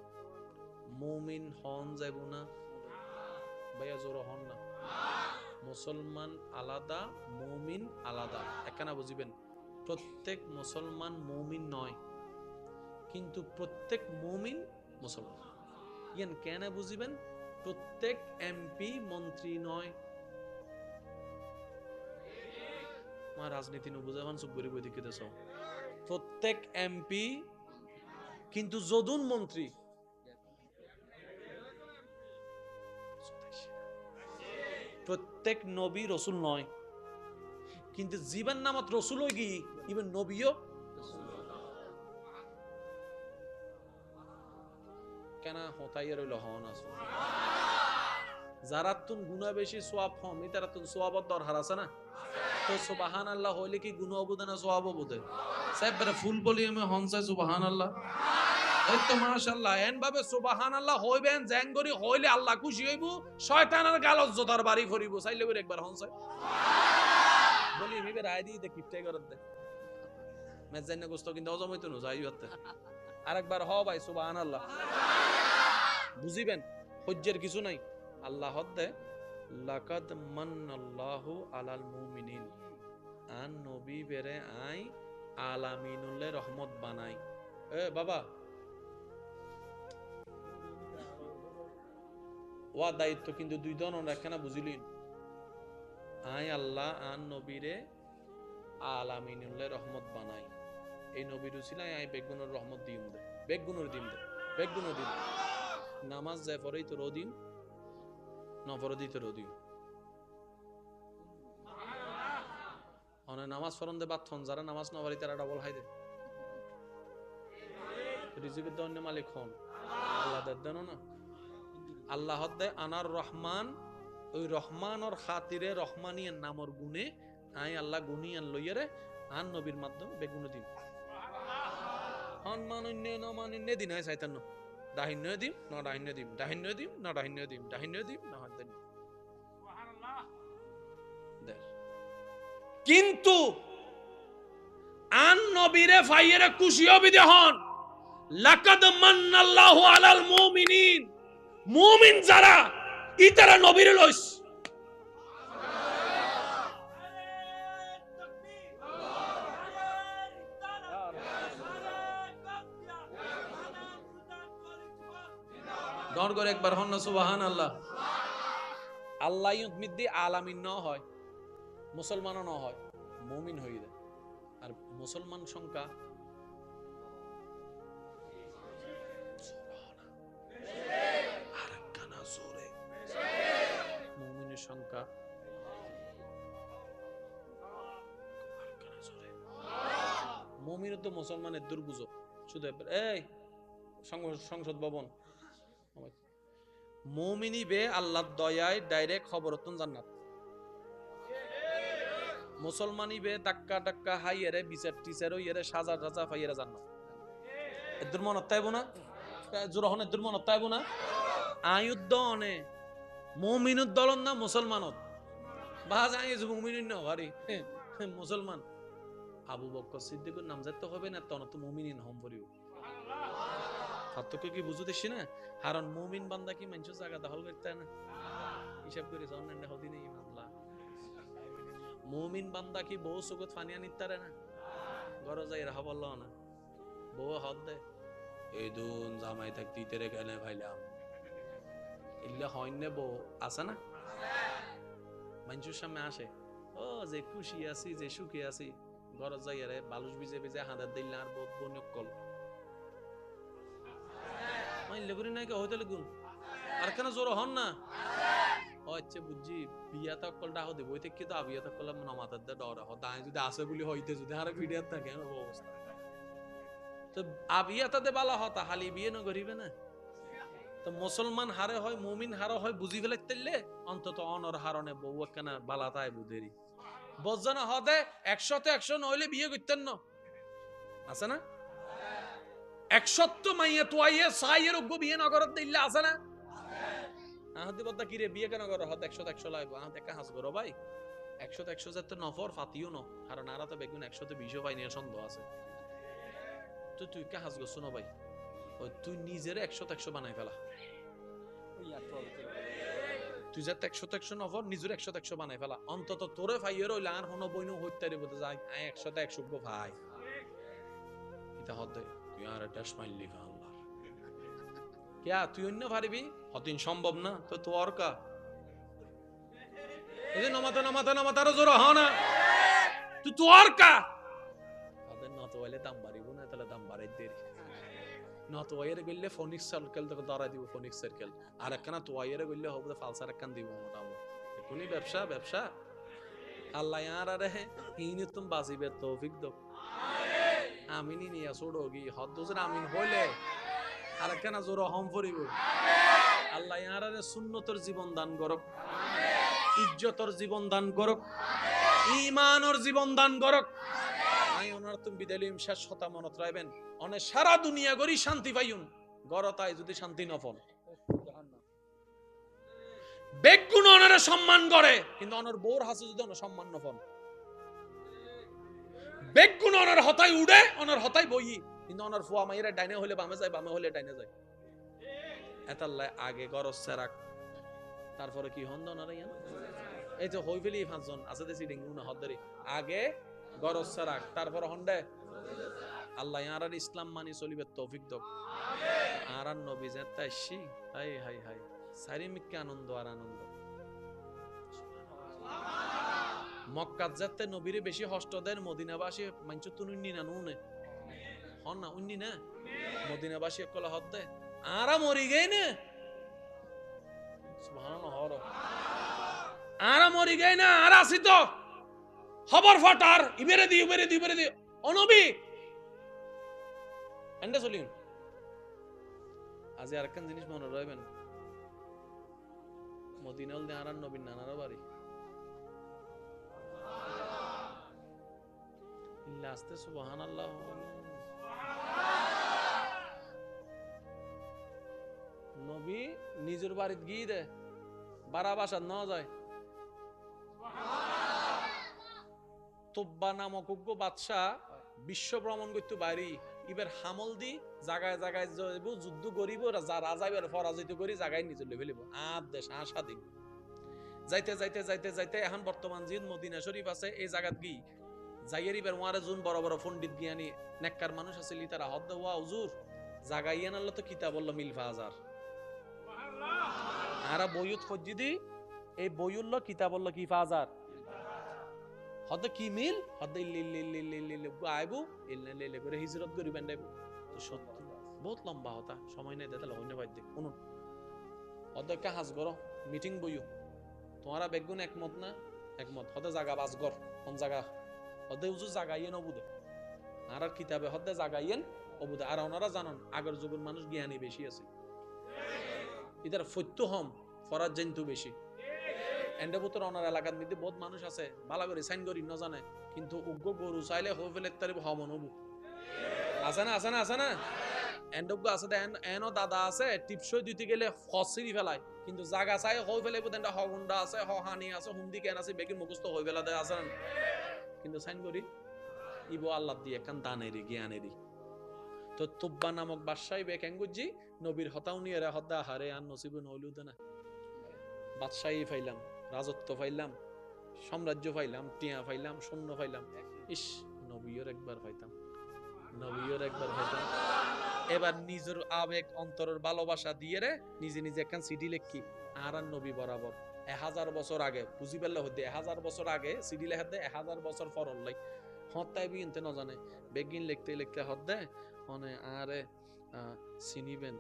A: মুমিন হন যাব না ভাইয়া জোর হন না মুসলমান আলাদা মুমিন আলাদা একখানা বুঝিবেন প্রত্যেক মুসলমান মুমিন নয় কিন্তু প্রত্যেক মুমিন মুসলমান ইয়ান কেন বুঝিবেন প্রত্যেক এমপি মন্ত্রী নয় আমার রাজনীতি নু বুঝাবান চুপ করে বই দিকে দেশ প্রত্যেক এমপি কিন্তু যদুন মন্ত্রী প্রত্যেক নবী রসুল নয় কিন্তু জীবন নামত রসুল কি ইভেন নবীও কেন হতাইয়া রইল হন আছে যারা তুন গুনাহ বেশি সওয়াব কম তারা তুন সওয়াবত দরকার আছে না তো সুবহানাল্লাহ হইলে কি গুনাহ হবে না সওয়াব হবে সবরে ফুল বলি আমি হন চাই সুবহানাল্লাহ এই তো মাশাআল্লাহ এন ভাবে সুবহানাল্লাহ হইবেন জেঙ্গরি হইলে আল্লাহ খুশি হইব শয়তানের গালত জোতার বাড়ি ফরিব চাইলে করে একবার হন চাই বলি আমি রায় দি দে কিপটাই করত দে মে জানি না গোস্ত কিন্তু হজম হইতো না যাই হতে আরেকবার হ ভাই সুবহানাল্লাহ বুঝিবেন হজ্জের কিছু নাই আল্লাহ হদ্দে লাকাদ মান্নাল্লাহু আলাল মুমিনিন আন নবী বেরে আই আলামিনুল্লে রহমত বানাই এ বাবা ওয়া দায়িত্ব কিন্তু দুই ধরনের একখানা বুঝিলেন আই আল্লাহ আন নবীরে আলামিনুল্লে রহমত বানাই এই নবীর উসিলায় আই বেগুনের রহমত দিম দে বেগুনের দিম দে বেগুনের দিম নামাজ যায় পরেই তো রদিম নফরদি তো রদিম অনে নামাজ ফরন দে বাথন যারা নামাজ নবারি তারা ডাবল হাই দে রিজিকের দন্য মালিক হন আল্লাহ দেন না আল্লাহ দে আনার রহমান ওই রহমানর খাতিরে রহমানিয়ান নামর গুণে আই আল্লাহ গুনিয়ান লইয়ারে আন নবীর মাধ্যমে বেগুন দিন হন মানন্য ন মানন্য দিন হয় শয়তান দাহিন্য দিম না দাহিন্য দিম দাহিন্য দিম না দাহিন্য দিম দাহিন্য দিম না হাত দেন সুবহানাল্লাহ দেখ কিন্তু আন নবীরে ফাইয়েরে খুশি হবি দেহন লাকাদ মান্নাল্লাহু আলাল মুমিনিন মুমিন যারা ইতারা নবীরে লইস গড় করে একবার হন না সুবহানাল্লাহ। আল্লাহ মিদ্দি আলামিন ন হয়, মুসলমানও ন হয়, মুমিন হয়ে যায়। আর মুসলমান সংখ্যা আরেকখানা জোরে, মুমিনের সংখ্যা মুমিন তো মুসলমানের দুর্বুঝ শুধু এই সংসদ ভবন মুমিনি বে আল্লাহর দয়ায় ডাইরেক্ট খবরতন জান্নাত, মুসলমানি বে টাক্কা টাক্কা হাইয়ারে বিচার টিচার হইয়ারে সাজা টাজা ফাইয়ারে জান্নাত। এদের মনত তাইবো না, জোরহন এদের মনত তাইবো না। আয়ুদ্ধ অনে মুমিনুদ দলন না মুসলমানত বাজ আইজ মুমিনুন না ভারি মুসলমান। আবু বকর সিদ্দিকের নাম যাইতে হবে না, তখন তো মুমিনিন হম পড়িব। পার্থক্য কি বুঝতেছি না? কারণ মুমিন বান্দা কি মানুষ জায়গা দখল করতে না, হিসাব করে জন্মের হদিনে মামলা। মুমিন বান্দা কি বউ সুগত ফানিয়া নিতারে না, ঘরে যাই রাহা বলল না, বউ হদ দে এই দুন জামাই থাকতে তেরে কেন ভাইলাম ইল্লা হইনে বউ আছে না, মানুষের সামনে আসে ও যে খুশি আছি যে সুখী আছি, ঘরে যাই রে বালুস ভিজে ভিজে হাঁদার দিল আর বহুত বনকল মাইলে করি নাকি হইতে লাগুন আর কেন জোর হন না। ও আচ্ছা বুঝছি, বিয়া তকল ডাহ দেব ওই থেকে তো আবিয়া তকল নমাতার দে ডর হ দায় যদি আসে বলি হইতে যদি আর ভিডিও থাকে অবস্থা তো আবিয়া তাতে বালা হতা হালি বিয়ে না করিবে না। তো মুসলমান হারে হয় মুমিন হারে হয় বুঝি ফেলে তেললে অন্তত অনর হারণে বউ একখানা বালা তাই বুধেরি বজ্জানা হতে 100 নইলে বিয়ে করতেন না, আছে না 100 মাইয়া তোয়াইয়ে সাইয়ের ওগো বিয়ে না করত দিল্লা আছে না। আহদি বদ্দা কিরে বিয়ে কেন করো হত 100 লাগবে আহ দেখা হাস করো ভাই 100 যাতে নফর ফাতিও ন, কারণ আরা তো বেগুন 120 পাই নিয়ে সন্দেহ আছে। তো তুই কে হাস করছো না ভাই, ওই তুই নিজের 100 বানাই ফেলা, তুই যাতে 100 নফর নিজের 100 বানাই ফেলা, অন্তত তোরে ফাইয়ের ওই লার হন বইন হইতারি বলতে যাই 100 ভাই এটা হত তুই আর ড্যাশ মাইলি আল্লাহ ক্যা তুই অন্য পারবি হতিন সম্ভব না তো তোর কা এই যে নমাতা জোর হ না তুই তোর কা তাদের নত হইলে দাম বাড়িব না, তাহলে দাম বাড়াই দেরি নত ওয়াইরে গইলে ফোনিক্স সার্কেল থেকে দাঁড়াই দিব, ফোনিক্স সার্কেল আর একখানা তো ওয়াইরে গইলে হবে ফালসার একখান দিব মোটামুটি এখনই ব্যবসা আল্লাহ আর আরে ইনি তুমি বাঁচিবে তৌফিক দাও আমিনি নিয়া ছোড়োগি হদ্দুজের আমিন হইলে আর একখানা জোর হম ফরিব আল্লাহ আর আরে সুন্নতর জীবন দান করক, ইজ্জতর জীবন দান করক, ঈমানের জীবন দান করক। আই ওনার তুমি বিদালিম শেষ হতা মনত রাখবেন অনে সারা দুনিয়া গরি শান্তি পাইউন গরতায় যদি শান্তি নফল বেগুন ওনারে সম্মান করে কিন্তু ওনার বউর হাসে যদি ওনার সম্মান নফল বেগুন ওনার হতাই উড়ে ওনার হতাই বই কিন্তু ওনার ফুয়া মাইরা ডাইনে হলে বামে যায় বামে হলে ডাইনে যায় এতাল্লাহ আগে গরজ সেরাক তারপরে কি হন ওনারা ইয়ান এই যে হই ফেলি 5 জন আছে দেশি ডেঙ্গু না হদ্দারি আগে গরজ সেরাক তারপরে হন্ডে আল্লাহ আর ইসলাম মানি চলিবে তৌফিক দাও আর নবী যেতে আসি হাই হাই হাই সারিমিককে আনন্দ আর আনন্দ মক্কাত যেতে নবীরে বেশি হষ্ট দেন মদিনাবাসী মানছ তুনুন্নি না নুনে হন না উন্নি না মদিনাবাসী কলা হদ দে আরা মরি গই না সুবহানাল্লাহ হর আরা মরি গই না আর আসি তো খবর ফাটার ইবেরে দি অনবী এন্ডা চলিন আজ আরেকখান জিনিস মনে রাখবেন মদিনাল দে আরান নবীর নানার বাড়ি লাস্টে সুবহানাল্লাহ নবী নিজের বাড়িতে গিয়ে দে বারা বাসার ন যায় তোব্বা নামক উগ্র বাদশাহ বিশ্ব ভ্রমণ করতে বাড়ি এবার হামল দি জায়গায় জায়গায় যুদ্ধ করিব রাজা এবার পরাজিত করি জায়গায় নিজে লেভে লিব আট দেশ স্বাধীন যাইতে যাইতে যাইতে যাইতে এখন বর্তমান জিন মদিনা শরীফ আছে এই জায়গাত গি যাইয়ের এবার ওয়ারে জুন বড় বড় পণ্ডিত জ্ঞানী নেককার মানুষ আছে তারা হদ ওয়া হুজুর জায়গা ইয়ান আল্লাহ তো কিতাব বলল মিলফা হাজার আরা বইয়ুত ফজ্জিদি এই বইউল্ল কিতাবল্ল কি ফাজার হদ কি মিল হদ ইল্লি আইবু ইল্লি করে হিজরত করি বান্দাইবু তো সত্যি বহুত লম্বা হতা সময় নাই দেতালে হইনে বাইদ দে কোন হদ কা হাজ গরো মিটিং বইয়ু তোমারা বেগুন একমত না একমত হদ জায়গা বাজগর কোন জায়গা হদ উজু জায়গাইয়ে নবুদে আর কিতাবে হদ জায়গাইয়েন অবুদে আর ওনারা জানেন আগের যুগের মানুষ জ্ঞানী বেশি আছে ইদার ফত্য হম ফরাজ জানতো বেশি এন্ডে বুতর ওনার এলাকার মধ্যে বহুত মানুষ আছে ভালো করে সাইন করি না জানে কিন্তু উগ্র গরু চাইলে হয়ে ফেলে তার হমন হবু আছে না আছে না আছে না এন্ডগ্য আছে এনো দাদা আছে টিপসই দিতে গেলে ফসিরি ফেলায় কিন্তু জায়গা চাই হয়ে ফেলে বুতেন হগুন্ডা আছে হানি আছে হুমদি কেন আছে বেগির মুখস্থ হয়ে ফেলা দেয় আছে কিন্তু সাইন করি ইবো আল্লাহ দিয়ে একখান দানেরি জ্ঞানেরি তো তুব্বা নামক বাদশাহী বেকেঙ্গুজি নবীর হতাও নিয়ে হদ্দা হারে আর নসিবে নইলু না বাদশাহী ফাইলাম রাজত্ব ফাইলাম সাম্রাজ্য ফাইলাম টিয়া ফাইলাম শূন্য ফাইলাম ইস নবীর একবার ফাইতাম নবীর একবার ফাইতাম এবার নিজের আবেগ অন্তরের ভালোবাসা দিয়ে রে নিজে নিজে একখান সিডি লেখি আর নবী বরাবর 1000 বছর আগে বুঝি পেলে হতে 1000 বছর আগে সিডি লেখা দে 1000 বছর ফরল লাই হত্যাই বিনতে না জানে বেগিন লিখতে লিখতে হদ্দে অনে আরে চিনিবেন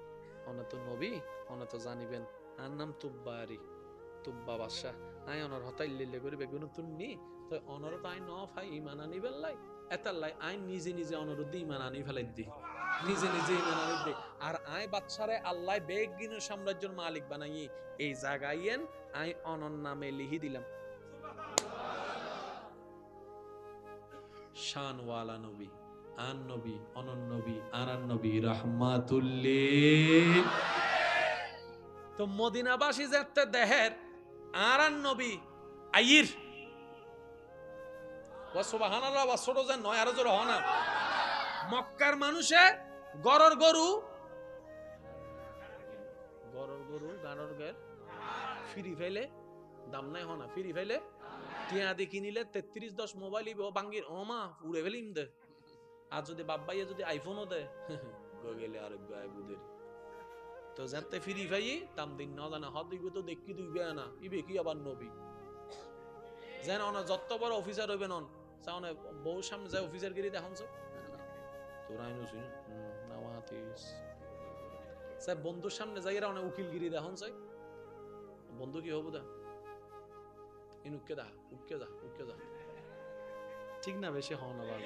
A: অনে তো নবী অনে তো জানিবেন আর নাম তুব্বারি তুব্বা বাদশা আই অনর হতাই লিলে করে বেগুন তুলনি তো অনর তো আই ন ফাই ইমান আনি বেললাই এতার লাই আই নিজে নিজে অনর দি ইমান আনি ফেলাই দি নিজে নিজে ইমান আনি দি আর আই বাদশারে আল্লাহ বেগিনের সাম্রাজ্যের মালিক বানাই এই জায়গায়েন আই অনর নামে লিখি দিলাম শানওয়ালা নবী আন নবী অনন নবী আরান নবী রাহমাতুল্লিল তো মদিনাবাসী যেতে দেহের আরান নবী আইর ওয়া সুবহানাল্লাহ ওয়া ছোট যে নয় আরো জোরে হনা মক্কার মানুষে গরর গরু গানর গের ফ্রি ফেলে দাম নাই হনা ফ্রি ফেলে টিয়া দি কিনিলে 3310 মোবাইল ইবো বাঙ্গির ওমা উড়ে ফেলিম দে আর যদি বাব্বাইয়ে যদি আইফোনও দে গগেলে আর গায়বুদের তো যাতে ফ্রি ফাই দাম দিন না জানা হদ দিবে তো দেখি দিবে না ইবে কি আবার নবী যেন অন যত বড় অফিসার হইবে নন সাউনে বউ সামনে যায় অফিসার গিরি দেখানছ তোরাই নছিন নামাতিস স্যার বন্ধুর সামনে যাইরা অনেক উকিলগিরি দেখানছ বন্ধু কি হবো দা ইনুকে দা উকে যা ঠিক না বেশি হও না ভালো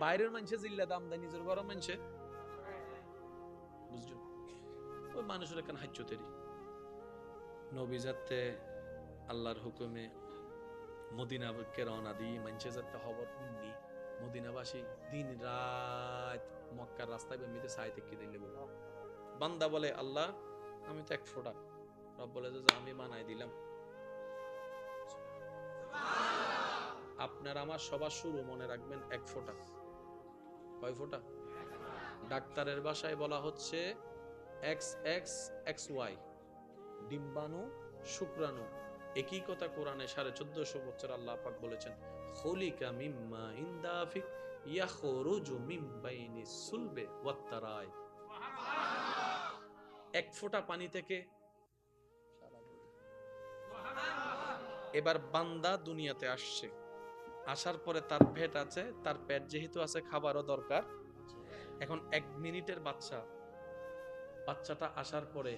A: বাইরের মানুষে জিল্লা দাম দেয় নিজের ঘরের মানুষে বুঝছো ওই মানুষের এখানে হাজ্যতেরি নবী যাতে আল্লাহর হুকুমে মদিনাকে রওনা দিই মানুষে যাতে খবর উন্নি মদিনাবাসী দিন রাত মক্কার রাস্তায় বেমিতে সাই থেকে দিলে বান্দা বলে আল্লাহ আমি তো এক ফোঁটা রব বলে যে আমি বানাই দিলাম আপনার আমার সবার শুরু মনে রাখবেন এক ফোঁটা কয় ফোঁটা ডাক্তারের ভাষায় বলা হচ্ছে XXXY ডিম্বাণু শুক্রাণু একই কথা কোরআনে 1450 বছর আল্লাহ পাক বলেছেন খুলিকা মিম্মা ইনদাফিক ইয়াখরুজু মিন বাইনিস সুলবে ওয়াত তারাই এক ফোঁটা পানি থেকে এবার বান্দা দুনিয়াতে আসছে আসার পরে তার পেট আছে তার পেট যেহেতু আছে খাবারও দরকার এখন 1 মিনিটের বাচ্চাটা আসার পরে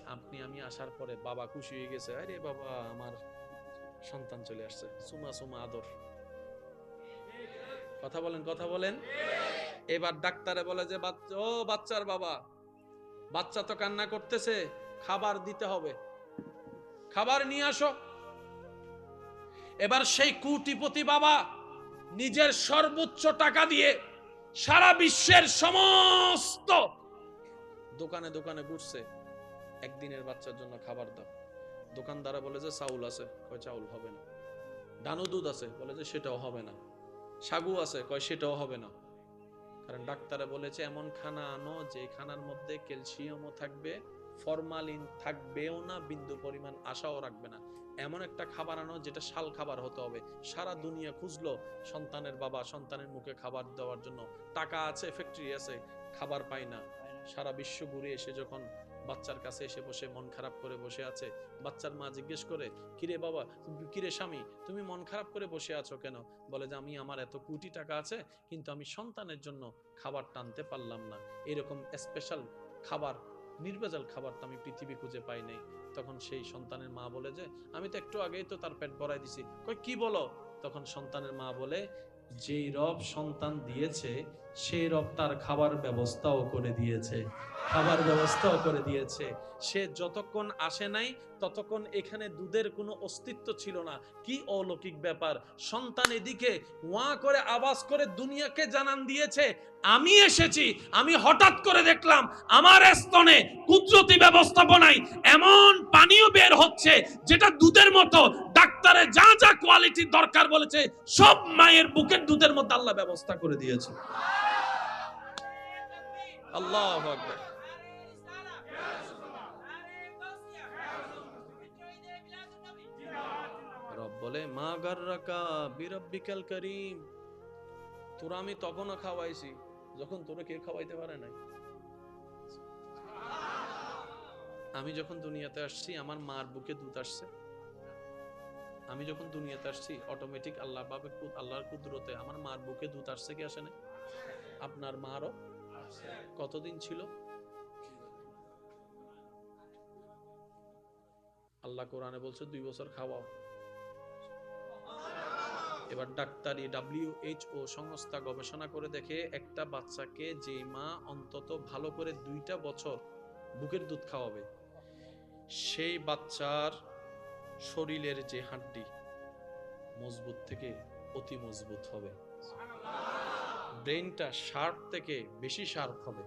A: আমি আসার পরে বাবা খুশি হয়ে গেছে আরে বাবা আমার সন্তান চলে আসছে সুমা আদর কথা বলেন এবার ডাক্তারে বলে যে বাচ্চার বাবা বাচ্চা তো কান্না করতেছে খাবার দিতে হবে খাবার নিয়ে আসো এবার সেই কোটিপতি বাবা নিজের সর্বোচ্চ টাকা দিয়ে সারা বিশ্বের সমস্ত দোকানে দোকানে ঘুরছে একদিনের বাচ্চার জন্য খাবার দাও দোকানদার বলে যে চাউল আছে কয় চাউল হবে না ডানো দুধ আছে বলে যে সেটাও হবে না সাগু আছে কয় সেটাও হবে না কারণ ডাক্তারে বলেছে এমন খানা আনো যে খানার মধ্যে ক্যালসিয়ামও থাকবে ফরমালিন থাকবেও না বিন্দু পরিমাণ আশাও রাখবে না এমন একটা খাবার আনো যেটা শাল খাবার হতে হবে সারা দুনিয়া খুঁজলো সন্তানের বাবা সন্তানের মুখে খাবার দেওয়ার জন্য টাকা আছে ফ্যাক্টরি আছে খাবার পায় না সারা বিশ্ব ঘুরে এসে যখন বাচ্চার কাছে এসে বসে মন খারাপ করে বসে আছে। বাচ্চার মা জিজ্ঞেস করে, কিরে বাবা, কিরে স্বামী, তুমি মন খারাপ করে বসে আছো কেন? বলে যে আমি, আমার এত কোটি টাকা আছে কিন্তু আমি সন্তানের জন্য খাবার টানতে পারলাম না। এরকম স্পেশাল খাবার, নির্ভেজাল খাবার তো আমি পৃথিবী খুঁজে পাই নাই। তখন সেই সন্তানের মা বলে যে আমি তো একটু আগেই তো তার পেট ভরাই দিছি। কই কি বলো? তখন সন্তানের মা বলে, যেই রব সন্তান দিয়েছে সেই রব তার খাবার ব্যবস্থাও করে দিয়েছে, খাবার ব্যবস্থাও করে দিয়েছে। সে যতক্ষণ আসে নাই ততক্ষণ এখানে দুধের কোনো অস্তিত্ব ছিল না। কি অলৌকিক ব্যাপার! সন্তান এদিকে ওয়া করে আওয়াজ করে দুনিয়াকে জানান দিয়েছে আমি এসেছি। আমি হঠাৎ করে দেখলাম আমার স্তনে কুদরতি ব্যবস্থাপনায় এমন পানিও বের হচ্ছে যেটা দুধের মতো। ডাক্তারে যা যা কোয়ালিটির দরকার বলেছে সব মায়ের বুকের দুধের মধ্যে আল্লাহ ব্যবস্থা করে দিয়েছে। আল্লাহু আকবার। রব বলে, মা গাররাকা বিরাব্বিকাল কারীম, তোরা আমি তখনও খাওয়াইছি যখন তোরা কে খাওয়াইতে পারে নাই। আমি যখন দুনিয়াতে আসছি আমার মার বুকে দুধ আসছে। আমি যখন দুনিয়াতে আসছি অটোমেটিক আল্লাহ ভাবে, আল্লাহর কুদরতে আমার মার বুকে দুধ আসছে কি আসে না? আপনার মারও কতদিন ছিল? আল্লাহ কোরআনে বলছে 2 বছর খাওয়াও। এবার ডাক্তারি WHO সংস্থা গবেষণা করে দেখে একটা বাচ্চাকে যে মা অন্তত ভালো করে 2টা বছর বুকের দুধ খাওয়াবে সেই বাচ্চার শরীরের যে হাড্ডি মজবুত থেকে অতি মজবুত হবে, ব্রেনটা শার্প থেকে বেশি শার্প হবে,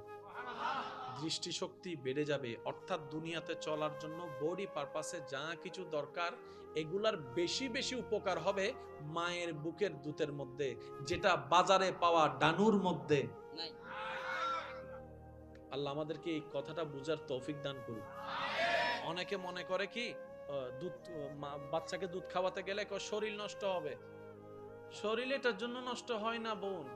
A: দৃষ্টিশক্তি বেড়ে যাবে। অর্থাৎ দুনিয়াতে চলার জন্য বডি পারপাসে যা কিছু দরকার এগুলার বেশি বেশি উপকার হবে মায়ের বুকের দুধের মধ্যে, যেটা বাজারে পাওয়া ডানুর মধ্যে নাই। আল্লাহ আমাদেরকে এই কথাটা বুঝার তৌফিক দান করুন। অনেকে মনে করে কি দুধ, বাচ্চাকে দুধ খাওয়াতে গেলে শরীর নষ্ট হবে। শরীর এটার জন্য নষ্ট হয় না বোন।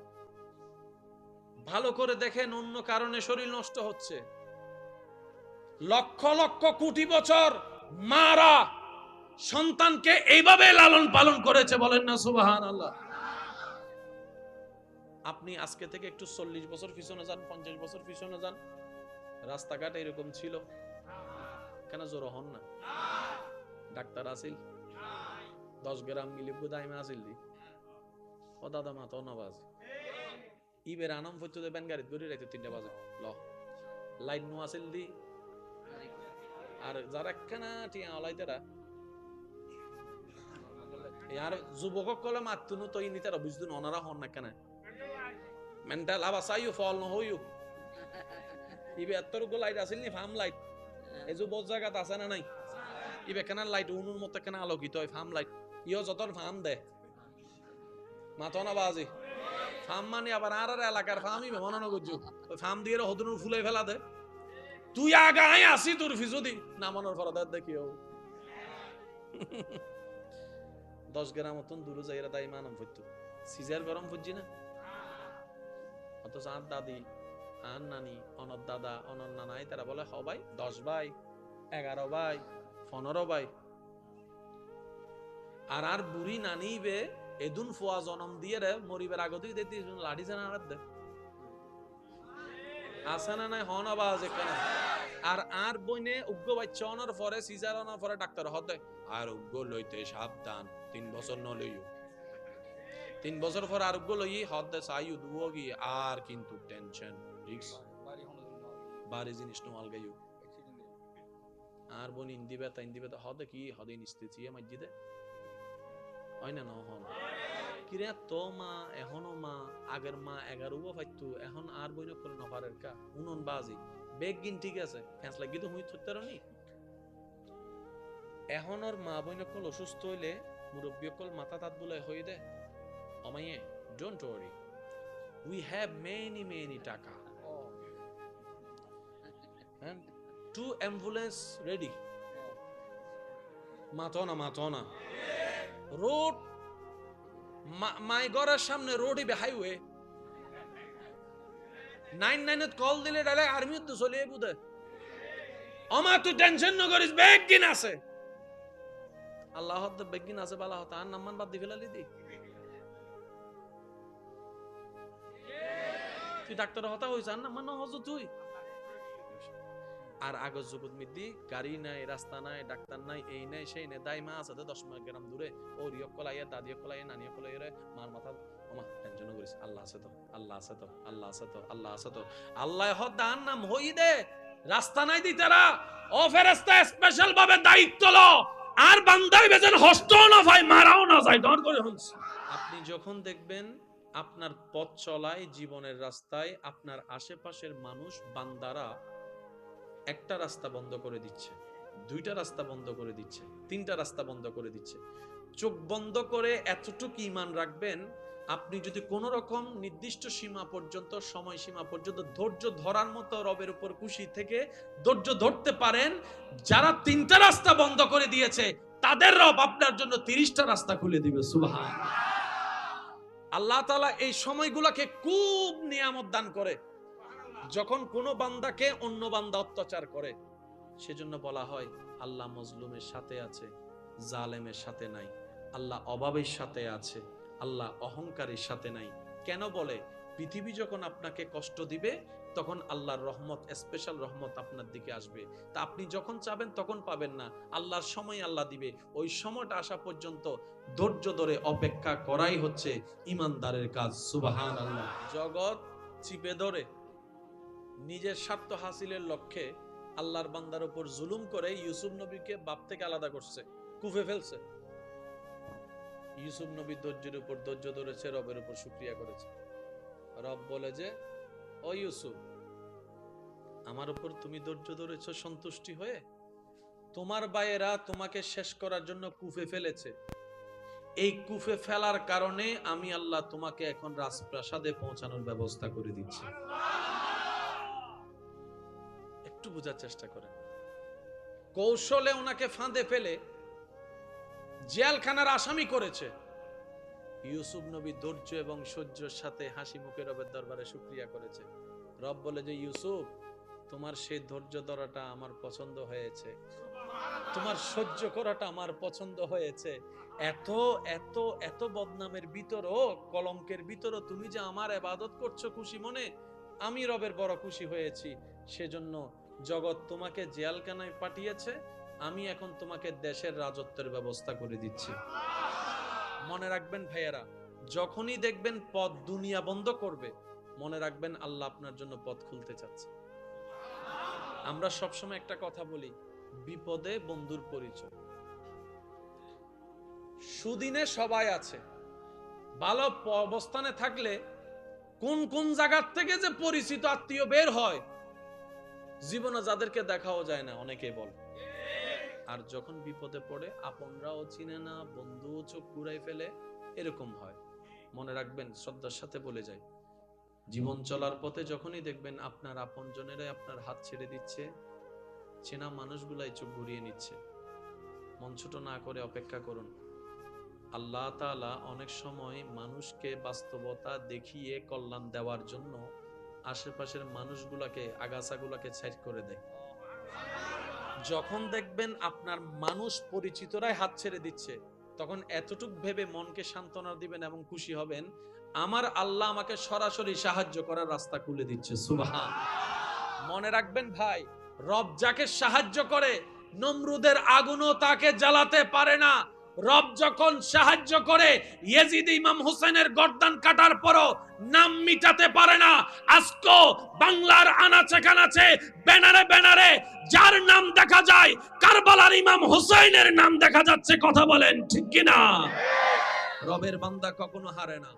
A: ভালো করে দেখেন অন্য কারণে শরীর নষ্ট হচ্ছে। লক্ষ লক্ষ কোটি বছর মারা সন্তানকে এইভাবে লালন পালন করেছে, বলেন না সুবহানাল্লাহ। আপনি আজকে থেকে একটু 40 বছর পিছনে যান, 50 বছর পিছনে যান, রাস্তাঘাট এরকম ছিল? কেন জোর হন না? ডাক্তার আসিল 10 গ্রাম মিলিব দাইমা আসিল দি ও দাদা মা তো নবাজ ইবের আনাম ফইতো দেবেন গাড়ি ধরে রাইতে 3টা বাজে ল লাইট নো আসিল দি। আর যারা কেনা টিয়া আলাইতেরা यार যুবক কলে মাতুনো তো ইনিতারা বুঝদুন ওনারা হন না কেন মেন্টাল আবাসাইও ফল ন হইও ইবে এতর গো লাইট আসিল নি ফার্ম লাইট এই যে বড় জায়গা আছে না নাই ইবে কেন লাইট উনুর মত কেন আলোকিত হয় ফার্ম লাইট ইও যতর ফার্ম দে মাতো না বাজি ফার্ম মানে আবার আর এলাকার ফার্মই মনে করছো ওই ফার্ম দিয়ে হদনুর ফুলে ফেলা দে তুই আগায় আসি তোর ফিজুদি না মনের ফরদার দেখিও 10 গ্রাম মতন দূরে যাইরা দাই মানম ফইতো সিজার গরম ফুজি না অথচ আর দাদি আর নানি অনর দাদা অনর নানাই তারা বলে হ ভাই 10 ভাই 11 ভাই 15 ভাই আর বুড়ি নানি বে এদুন ফুয়া জনম দিয়ে রে মরিবার আগতেই দিতে লাঠি জানা আর দে আসানা নাই হন আওয়াজ এখানে আর বইনে উগ্গ বাচ্চা অনার পরে সিজার অনার পরে ডাক্তার হতে আর উগ্গ লইতে সাবধান 3 বছর ন লইও 3 বছর পর আর উগ্গ লই হতে সাইউ দুওগি আর কিন্তু টেনশন রিস্ক বাড়ি জিনিস নো আলগাইও আর বনি ইন্দি বেতা হতে কি হদে নিস্তেছি মসজিদে হয় না হন কিরে তো মা এখনো মা আগের মা 11 ফাইতো এখন আর বইন করে না পারের কা উনন বাজি বেগিন ঠিক আছে ফ্যাঁস লাগি তো হুই থরনি এখন ওর মা বইন কল অসুস্থ হইলে মুরব্বী কল মাথা তাত বলে হই দে আমায়ে don't worry we have many টাকা and 2 ambulance ready মাতনা রোড মাই ঘরের সামনে রোডই বে হাইওয়ে 99 কল দিলে ডাইরেক্ট আর্মি তো চলে বুদে অমা তুই টেনশন ন করিস, বেগিন আছে আল্লাহ হদ বেগিন আছে বালা হতা আর নামান বাদ দি ফেলালি দি তুই ডাক্তার হতা হইছ আর নামান হজ তুই আর আগজ জগৎ মিদ্দি গাড়ি নাই, রাস্তা নাই, ডাক্তার নাই, এই নাই সেই নাই, দাইমা আছে 10 গ্রাম দূরে, ও রিয়ক কলাইয়া দাদিয়ক কলাইয়া নানিয়ক কলাইয়া মার মাথা ওমা টেনশন করিস, আল্লাহ আছে তো, আল্লাহ আছে তো, আল্লাহ আছে তো, আল্লাহ আছে তো, আল্লাহ হদ দান নাম হই দে, রাস্তা নাই দি তারা ও ফেরেশতা স্পেশাল ভাবে দায়িত্ব লো আর বান্দাই বেজেন হস্ত না ভাই মারাও না যায় ডর করে হনস। আপনি যখন দেখবেন আপনার পথ চলায় জীবনের রাস্তায় আপনার আশেপাশের মানুষ বান্দারা একটা রাস্তা বন্ধ করে দিচ্ছে, দুইটা রাস্তা বন্ধ করে দিচ্ছে, তিনটা রাস্তা বন্ধ করে দিচ্ছে, চোখ বন্ধ করে এতটুকু ঈমান রাখবেন, আপনি যদি কোন রকম নির্দিষ্ট সীমা পর্যন্ত, সময় সীমা পর্যন্ত ধৈর্য ধরার মতো রবের উপর খুশি থেকে ধৈর্য ধরতে পারেন, যারা তিনটা রাস্তা বন্ধ করে দিয়েছে তাদের রব আপনার জন্য 30টা রাস্তা খুলে দিবে। সুবহানাল্লাহ। আল্লাহ তাআলা এই সময়গুলোকে খুব নিয়ামত দান করে। যখন কোনো বান্দাকে অন্য বান্দা অত্যাচার করে, সেজন্য বলা হয় আল্লাহ মজলুমের সাথে আছে, জালেমের সাথে নাই, আল্লাহ অভাবের সাথে আছে, আল্লাহ অহংকারের সাথে নাই। কেন বলে? পৃথিবী যখন আপনাকে কষ্ট দিবে তখন আল্লাহর রহমত, স্পেশাল রহমত আপনার দিকে আসবে। তা আপনি যখন চাবেন তখন পাবেন না, আল্লাহর সময় আল্লাহ দিবে। ওই সময়টা আসা পর্যন্ত ধৈর্য ধরে অপেক্ষা করাই হচ্ছে ইমানদারের কাজ। সুবহানাল্লাহ। জগৎ চিপে ধরে নিজের স্বার্থ হাসিলের লক্ষ্যে আল্লাহর বান্দার উপর জুলুম করে ইউসুফ নবীকে বাপ থেকে আলাদা করছে, কুফে ফেলছে। ইউসুফ নবী ধৈর্যের উপর ধৈর্য ধরেছে, রবের উপর শুকরিয়া করেছে। রব বলে যে, ও ইউসুফ, আমার উপর তুমি ধৈর্য ধরেছো সন্তুষ্টি হয়ে, তোমার ভাইয়েরা তোমাকে শেষ করার জন্য কুফে ফেলেছে। এই কুফে ফেলার কারণে আমি আল্লাহ তোমাকে এখন রাজপ্রাসাদে পৌঁছানোর ব্যবস্থা করে দিচ্ছি। একটু বোঝার চেষ্টা করেন। কৌশলে ওনাকে ফাঁদে ফেলে জেলখানার আসামি করেছে। ইউসুফ নবী ধৈর্য এবং সহ্যের সাথে হাসি মুখে রবের দরবারে শুকরিয়া করেছে। রব বলে যে, ইউসুফ, তোমার সেই ধৈর্য ধরাটা আমার পছন্দ হয়েছে, তোমার সহ্য করাটা আমার পছন্দ হয়েছে। এত এত এত বদনামের ভিতরও, কলঙ্কের ভিতরও তুমি যে আমার ইবাদত করছো খুশি মনে, আমি রবের বড় খুশি হয়েছি। সেজন্য জগৎ তোমাকে জেলখানায় পাঠিয়েছে, আমি এখন তোমাকে দেশের রাজত্বের ব্যবস্থা করে দিচ্ছি। মনে রাখবেন ভাইয়েরা, যখনই দেখবেন পথ দুনিয়া বন্ধ করবে, মনে রাখবেন আল্লাহ আপনার জন্য পথ খুলতে চাচ্ছে। আমরা সবসময় একটা কথা বলি, বিপদে বন্ধুর পরিচয়। সুদিনে সবাই আছে, ভালো অবস্থানে থাকলে কোন কোন জায়গার থেকে যে পরিচিত আত্মীয় বের হয়, জীবনে যাদেরকে দেখাও যায় না, অনেকেই বলে। আর যখন বিপদে পড়ে আপনরাও চিনে না, বন্ধুও চোখ ঘুরাই ফেলে, এরকম হয়। মনে রাখবেন, শ্রদ্ধার সাথে বলে যাই, জীবন চলার পথে যখনই দেখবেন আপনার আপনজনেরাই আপনার হাত ছেড়ে দিচ্ছে, চেনা মানুষগুলাই চোখ ঘুরিয়ে নিচ্ছে, মন ছোট না করে অপেক্ষা করুন। আল্লাহ তাআলা অনেক সময় মানুষকে বাস্তবতা দেখিয়ে কল্যাণ দেওয়ার জন্য আশেপাশের মানুষগুলাকে, আগাছাগুলাকে ছাইড করে দেয়। যখন দেখবেন আপনার মানুষ পরিচিতরাই হাত ছেড়ে দিচ্ছে, তখন এতটুক ভেবে মনকে সান্ত্বনা দিবেন এবং খুশি হবেন, আমার আল্লাহ আমাকে সরাসরি সাহায্য করার রাস্তা খুলে দিচ্ছে। সুবহান। মনে রাখবেন ভাই, রব যাকে সাহায্য করে, নমরুদের আগুনও তাকে জ্বালাতে পারে না। রব যখন সাহায্য করে, ইয়েজিদ ইমাম হোসেনের গর্দান কাটার পরও নাম মিটাতে পারে না। আজকে বাংলার আনাচে কানাচে, ব্যানারে ব্যানারে যার নাম দেখা যায়, কারবালার ইমাম হোসেনের নাম দেখা যাচ্ছে। কথা বলেন ঠিক কিনা? রবের বান্দা কখনো হারে না,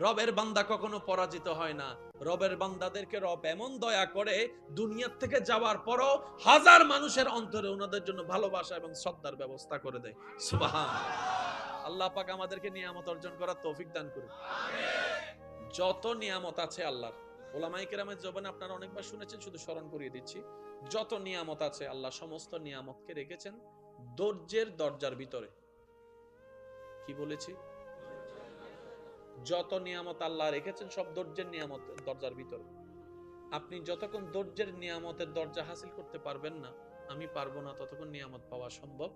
A: রবের বান্দা কখনো পরাজিত হয় না। রবের বান্দাদেরকে রব এমন দয়া করে, দুনিয়ার থেকে যাওয়ার পরও হাজার মানুষের অন্তরে ওনাদের জন্য ভালোবাসা এবং শ্রদ্ধার ব্যবস্থা করে দেয়। সুবহান। আল্লাহ পাক আমাদেরকে নিয়ামত অর্জন করার তৌফিক দান করুন। যত নিয়ামত আছে আল্লাহর, ওলামায়ে কেরামের জবানে আপনারা অনেকবার শুনেছেন, শুধু স্মরণ করিয়ে দিচ্ছি। যত নিয়ামত আছে, আল্লাহ সমস্ত নিয়ামতকে রেখেছেন ধৈর্যের দরজার ভিতরে। কি বলেছি? যত নিয়ামত আল্লাহ রেখেছেন সব ধৈর্যের নিয়ামতের দরজার ভিতরে। আপনি যতক্ষণ ধৈর্যের নিয়ামতের দরজা হাসিল করতে পারবেন না, আমি পারবো না, ততক্ষণ নিয়ামত পাওয়া সম্ভব।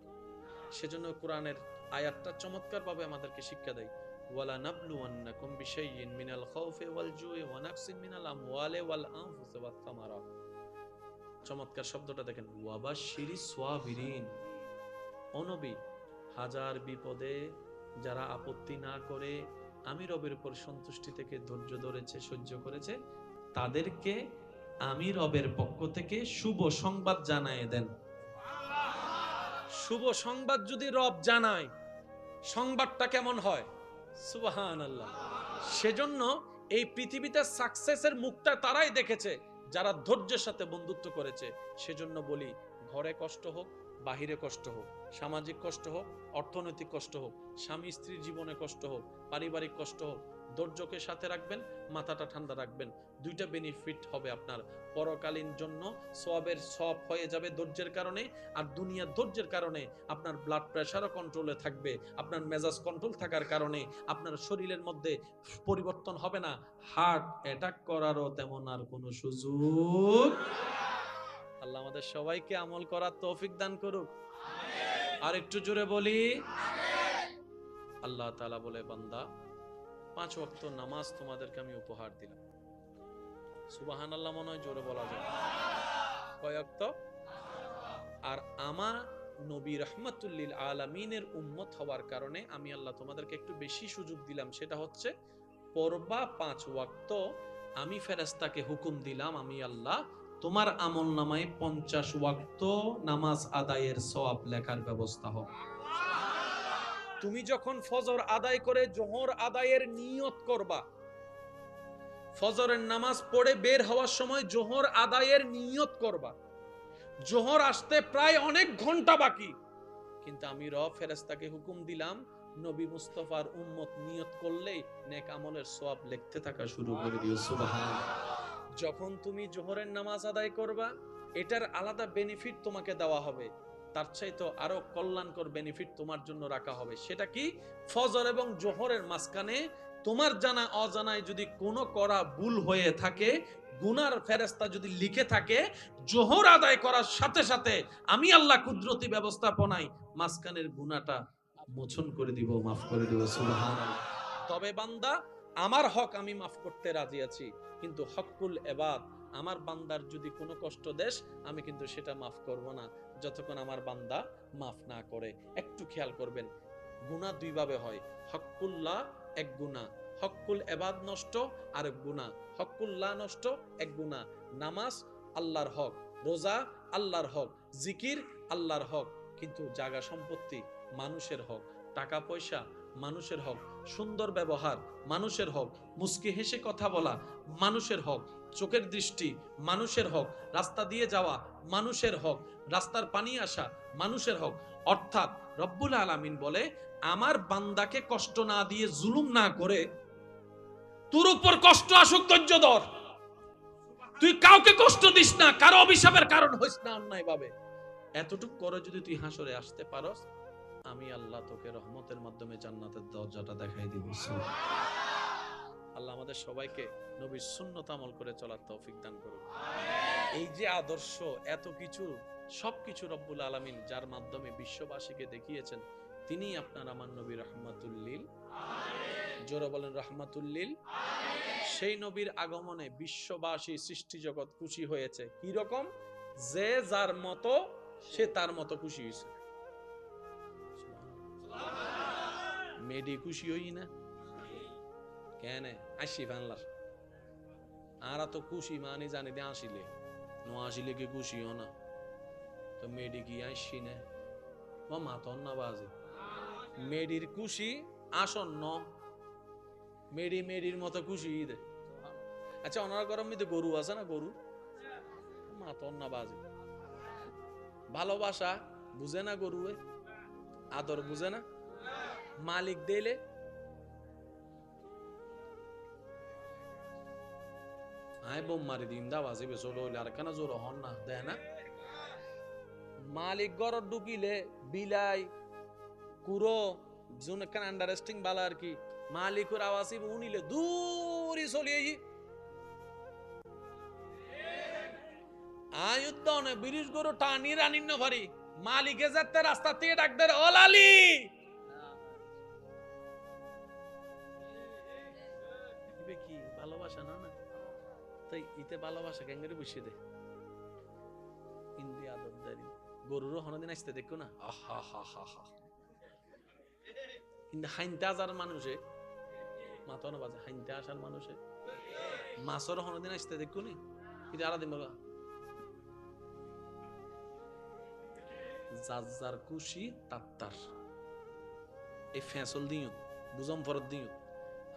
A: সেজন্য কোরআনের আয়াতটা চমৎকার ভাবে আমাদেরকে শিক্ষা দেয়, ওয়ালা নাবলুওয়ান্নাকুম বিশাইইন মিনাল খাউফি ওয়াল জুই ওয়া নাকসিন মিনাল আমওয়ালি ওয়াল আনফুসি ওয়াত থামারাত। চমৎকার শব্দটা দেখেন, ওয়াবাশশিরিস সাবিরিন। ও নবী, হাজার বিপদে যারা আপত্তি না করে আমি রবের উপর সন্তুষ্টি থেকে ধৈর্য ধরেছে, সহ্য করেছে, তাদেরকে আমি রবের পক্ষ থেকে শুভ সংবাদ জানায় দেন। শুভ সংবাদ যদি রব জানায়, সংবাদটা কেমন হয়? সুবহানাল্লাহ। সেজন্য এই পৃথিবীতে সাকসেসের মুখটা তারাই দেখেছে যারা ধৈর্যের সাথে বন্ধুত্ব করেছে। সেজন্য বলি, ঘরে কষ্ট হোক, বাহিরে কষ্ট হোক, সামাজিক কষ্ট হোক, অর্থনৈতিক কষ্ট হোক, স্বামী স্ত্রীর জীবনে কষ্ট হোক, পারিবারিক কষ্ট হোক, ধৈর্যকে সাথে রাখবেন, মাথাটা ঠান্ডা রাখবেন। দুইটা বেনিফিট হবে আপনার। পরকালীন জন্য সওয়াবের সওয়াব হয়ে যাবে ধৈর্যের কারণে, আর দুনিয়ার ধৈর্যের কারণে আপনার ব্লাড প্রেশারও কন্ট্রোলে থাকবে, আপনার মেজাজ কন্ট্রোল থাকার কারণে আপনার শরীরের মধ্যে পরিবর্তন হবে না, হার্ট অ্যাটাক করারও তেমন আর কোনো সুযোগ। আল্লাহ আমাদের সবাইকে আমল করার তৌফিক দান করুক। আর একটু জোরে বলি আল্লাহ তাআলা বলে, বান্দা 5 ওয়াক্ত নামাজ তোমাদেরকে আমি উপহার দিলাম। সুবহানাল্লাহ মনে হয় জোরে বলা যায়। কয় ওয়াক্ত? আর আমার নবী রাহমাতুল লিল আলামিনের উম্মত হওয়ার কারণে আমি আল্লাহ তোমাদেরকে একটু বেশি সুযোগ দিলাম, সেটা হচ্ছে পড়বা 5 ওয়াক্ত। আমি ফেরেশতাকে হুকুম দিলাম, আমি আল্লাহ তোমার আমলনামায় 50 ওয়াক্ত নামাজ আদায়ের সওয়াব লেখার ব্যবস্থা হোক। তুমি যখন ফজর আদায় করে জোহর আদায়ের নিয়ত করবা, ফজরের নামাজ পড়ে বের হওয়ার সময় জোহর আদায়ের নিয়ত করবা। জোহর আসতে প্রায় অনেক ঘন্টা বাকি, কিন্তু আমি রব ফেরেশতাকে হুকুম দিলাম, নবী মুস্তাফার উম্মত নিয়ত করলেই নেক আমলের সওয়াব লিখতে থাকা শুরু করে দিও। সুবহানাল্লাহ। যখন তুমি জোহরের নামাজ আদায় করবা, এটার আলাদা বেনিফিট তোমাকে দেওয়া হবে, তার চাইতে আরো কল্যাণকর বেনিফিট তোমার জন্য রাখা হবে। সেটা কি? ফজর এবং জোহরের মাঝখানে তোমার জানা অজানায় যদি কোনো করা ভুল হয়ে থাকে, গুনার ফেরেশতা যদি লিখে থাকে, জোহর আদায় করার সাথে সাথে আমি আল্লাহ কুদরতি ব্যবস্থাপনায় মাঝখানের গুনাহটা মোচন করে দিব, মাফ করে দিব। সুবহানাল্লাহ। তবে বান্দা, আমার হক আমি মাফ করতে রাজি আছি, কিন্তু হকুল ইবাদ, আমার বান্দার যদি কোনো কষ্ট দেশ, আমি কিন্তু সেটা মাফ করব না যতক্ষণ আমার বান্দা মাফ না করে। একটু খেয়াল করবেন, গুনাহ দুই ভাবে হয়। হকুল্লাহ এক গুনাহ, হকুল ইবাদ নষ্ট আরেক গুনাহ। হকুল্লাহ নষ্ট এক গুনাহ। নামাজ আল্লাহর হক, রোজা আল্লাহর হক, জিকির আল্লাহর হক, কিন্তু জায়গা সম্পত্তি মানুষের হক, টাকা পয়সা মানুষের হক, সুন্দর ব্যবহার মানুষের হক, মুস্কি হেসে কথা বলা মানুষের হক, চোখের দৃষ্টি মানুষের হক, রাস্তা দিয়ে যাওয়া মানুষের হক, রাস্তার পানি আসা মানুষের হক। অর্থাৎ রব্বুল আলামিন বলে, আমার বান্দাকে কষ্ট না দিয়ে, জুলুম না করে, তোর উপর কষ্ট আসুক ধৈর্য ধর। তুই কাউকে কষ্ট দিস না, কারো অভিশাপের কারণ হইস না অন্যায় ভাবে। এতটুকু করে যদি তুই হাসরে আসতে পারস, আমি আল্লাহ তোকে রহমতের মাধ্যমে জান্নাতের দরজাটা দেখাই দিব। আল্লাহ আমাদের সবাইকে নবীর সুন্নত আমল করে চলার তৌফিক দান করুন। এই যে আদর্শ, এত কিছু, সবকিছু রব্বুল আলামিন যার মাধ্যমে বিশ্ববাসীকে দেখিয়েছেন, তিনি আপনার আমার নবী রাহমাতুল লিল। জোরে বলেন রাহমাতুল লিল। সেই নবীর আগমনে বিশ্ববাসী, সৃষ্টি জগৎ খুশি হয়েছে। কি রকম? যে যার মতো সে তার মতো খুশি হয়েছে। মেডি খুশি হই না কেন? আসি বাংলার আর তো খুশি মানে জানি দে আসিলে নো আসিলে কি খুশি হো না, তো মেডি কি আসি না ও মাতন না বাজে। মেডির খুশি আসন্ন, মেডি মেডির মতো খুশি দে। আচ্ছা, ওনার গরম মধ্যে গরু আছে না? গরু মাতন না বাজে। ভালোবাসা বুঝে না গরু, আদর বুঝে না। মালিক দিলে আয় বোম মারি দিন দা বাজিবে চলো, আর কেন জোর হন না দেয় না। মালিক গরর ঢুকিলে বিলাই কুরো জুন কেন আন্ডারস্টিং বালা আর কি, মালিকুর আওয়াজই উনিলে দূরই চলিয়ে আই আয়ুদ্ধনে বিরিশ গরু টানি রানিন নভারি মালিকে যাতে রাস্তা থেকে ডাক দেয় ও লালি কি ভালোবাসা না না তাই ইতে ভালোবাসা কেঙ্গারি বসিয়ে দে ইন্দি আদবদারি গরুরও হনদিন আসতে দেখো না আহা হা হা হা কিন্তু হাইনতে আসার মানুষে মাথানো বাজে হাইনতে আসার মানুষে মাছেরও হনদিন আসতে দেখো নি কিন্তু আলাদিন বাবা যার যার খুশি তার এই ফেসল দিও বুঝম ফরত দিও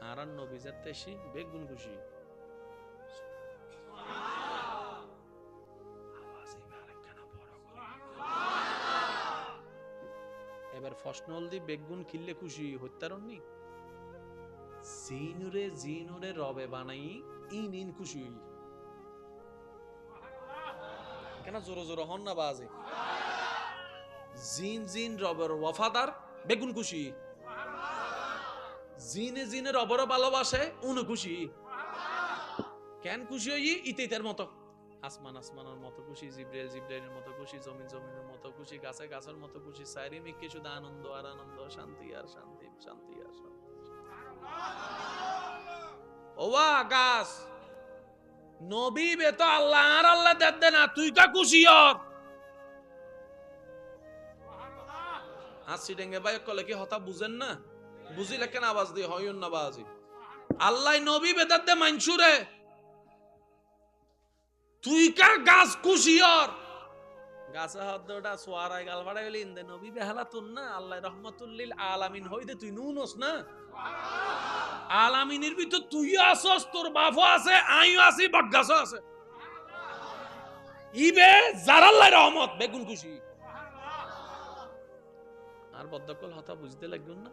A: আর নবী যাতে এসি বেগুন খুশি এবার ফসনল দি বেগুন কিনলে খুশি হত্যারণ নি জিনুরে রবে বানাই ইন খুশি হই কেন জোরে জোরে হন না বাজে জিন রবের ওয়াফাদার বেগুন খুশি জিনে রবের ভালোবাসে উন খুশি কেন খুশি হই ইতের মতো আসমানের মতো খুশি জিব্রাইলের মতো খুশি জমিনের মতো খুশি গাছের মতো খুশি চারিদিকে শুধু আনন্দ আর আনন্দ শান্তি আর শান্তি শান্তি আর শান্তি ওয়া গাছ নবী বেতো আল্লাহ আর আল্লাহ দেখতে না তুই কা খুশি হর আসি ডেঙ্গে ভাই কলে কি হতা বুঝেন না বুঝিলে কেন আওয়াজ দিয়ে হইন না বাজি আল্লাহ নবী বেদাতে মানসুরে তুই কা গাছ খুশি হর গাছে হদ্দটা সোয়ারাই গালবাড়া গেলি ইন্দে নবী বেহালা তুন না আল্লাহ রহমাতুল্লিল আলামিন হইতে তুই নুনস না আলামিনের ভিতর তুইও আসস তোর বাপও আছে আইও আছি বটগাছও আছে ইবে যার আল্লাহ রহমত বেগুন খুশি আর বদ্ধকল হতা বুঝতে লাগবেন না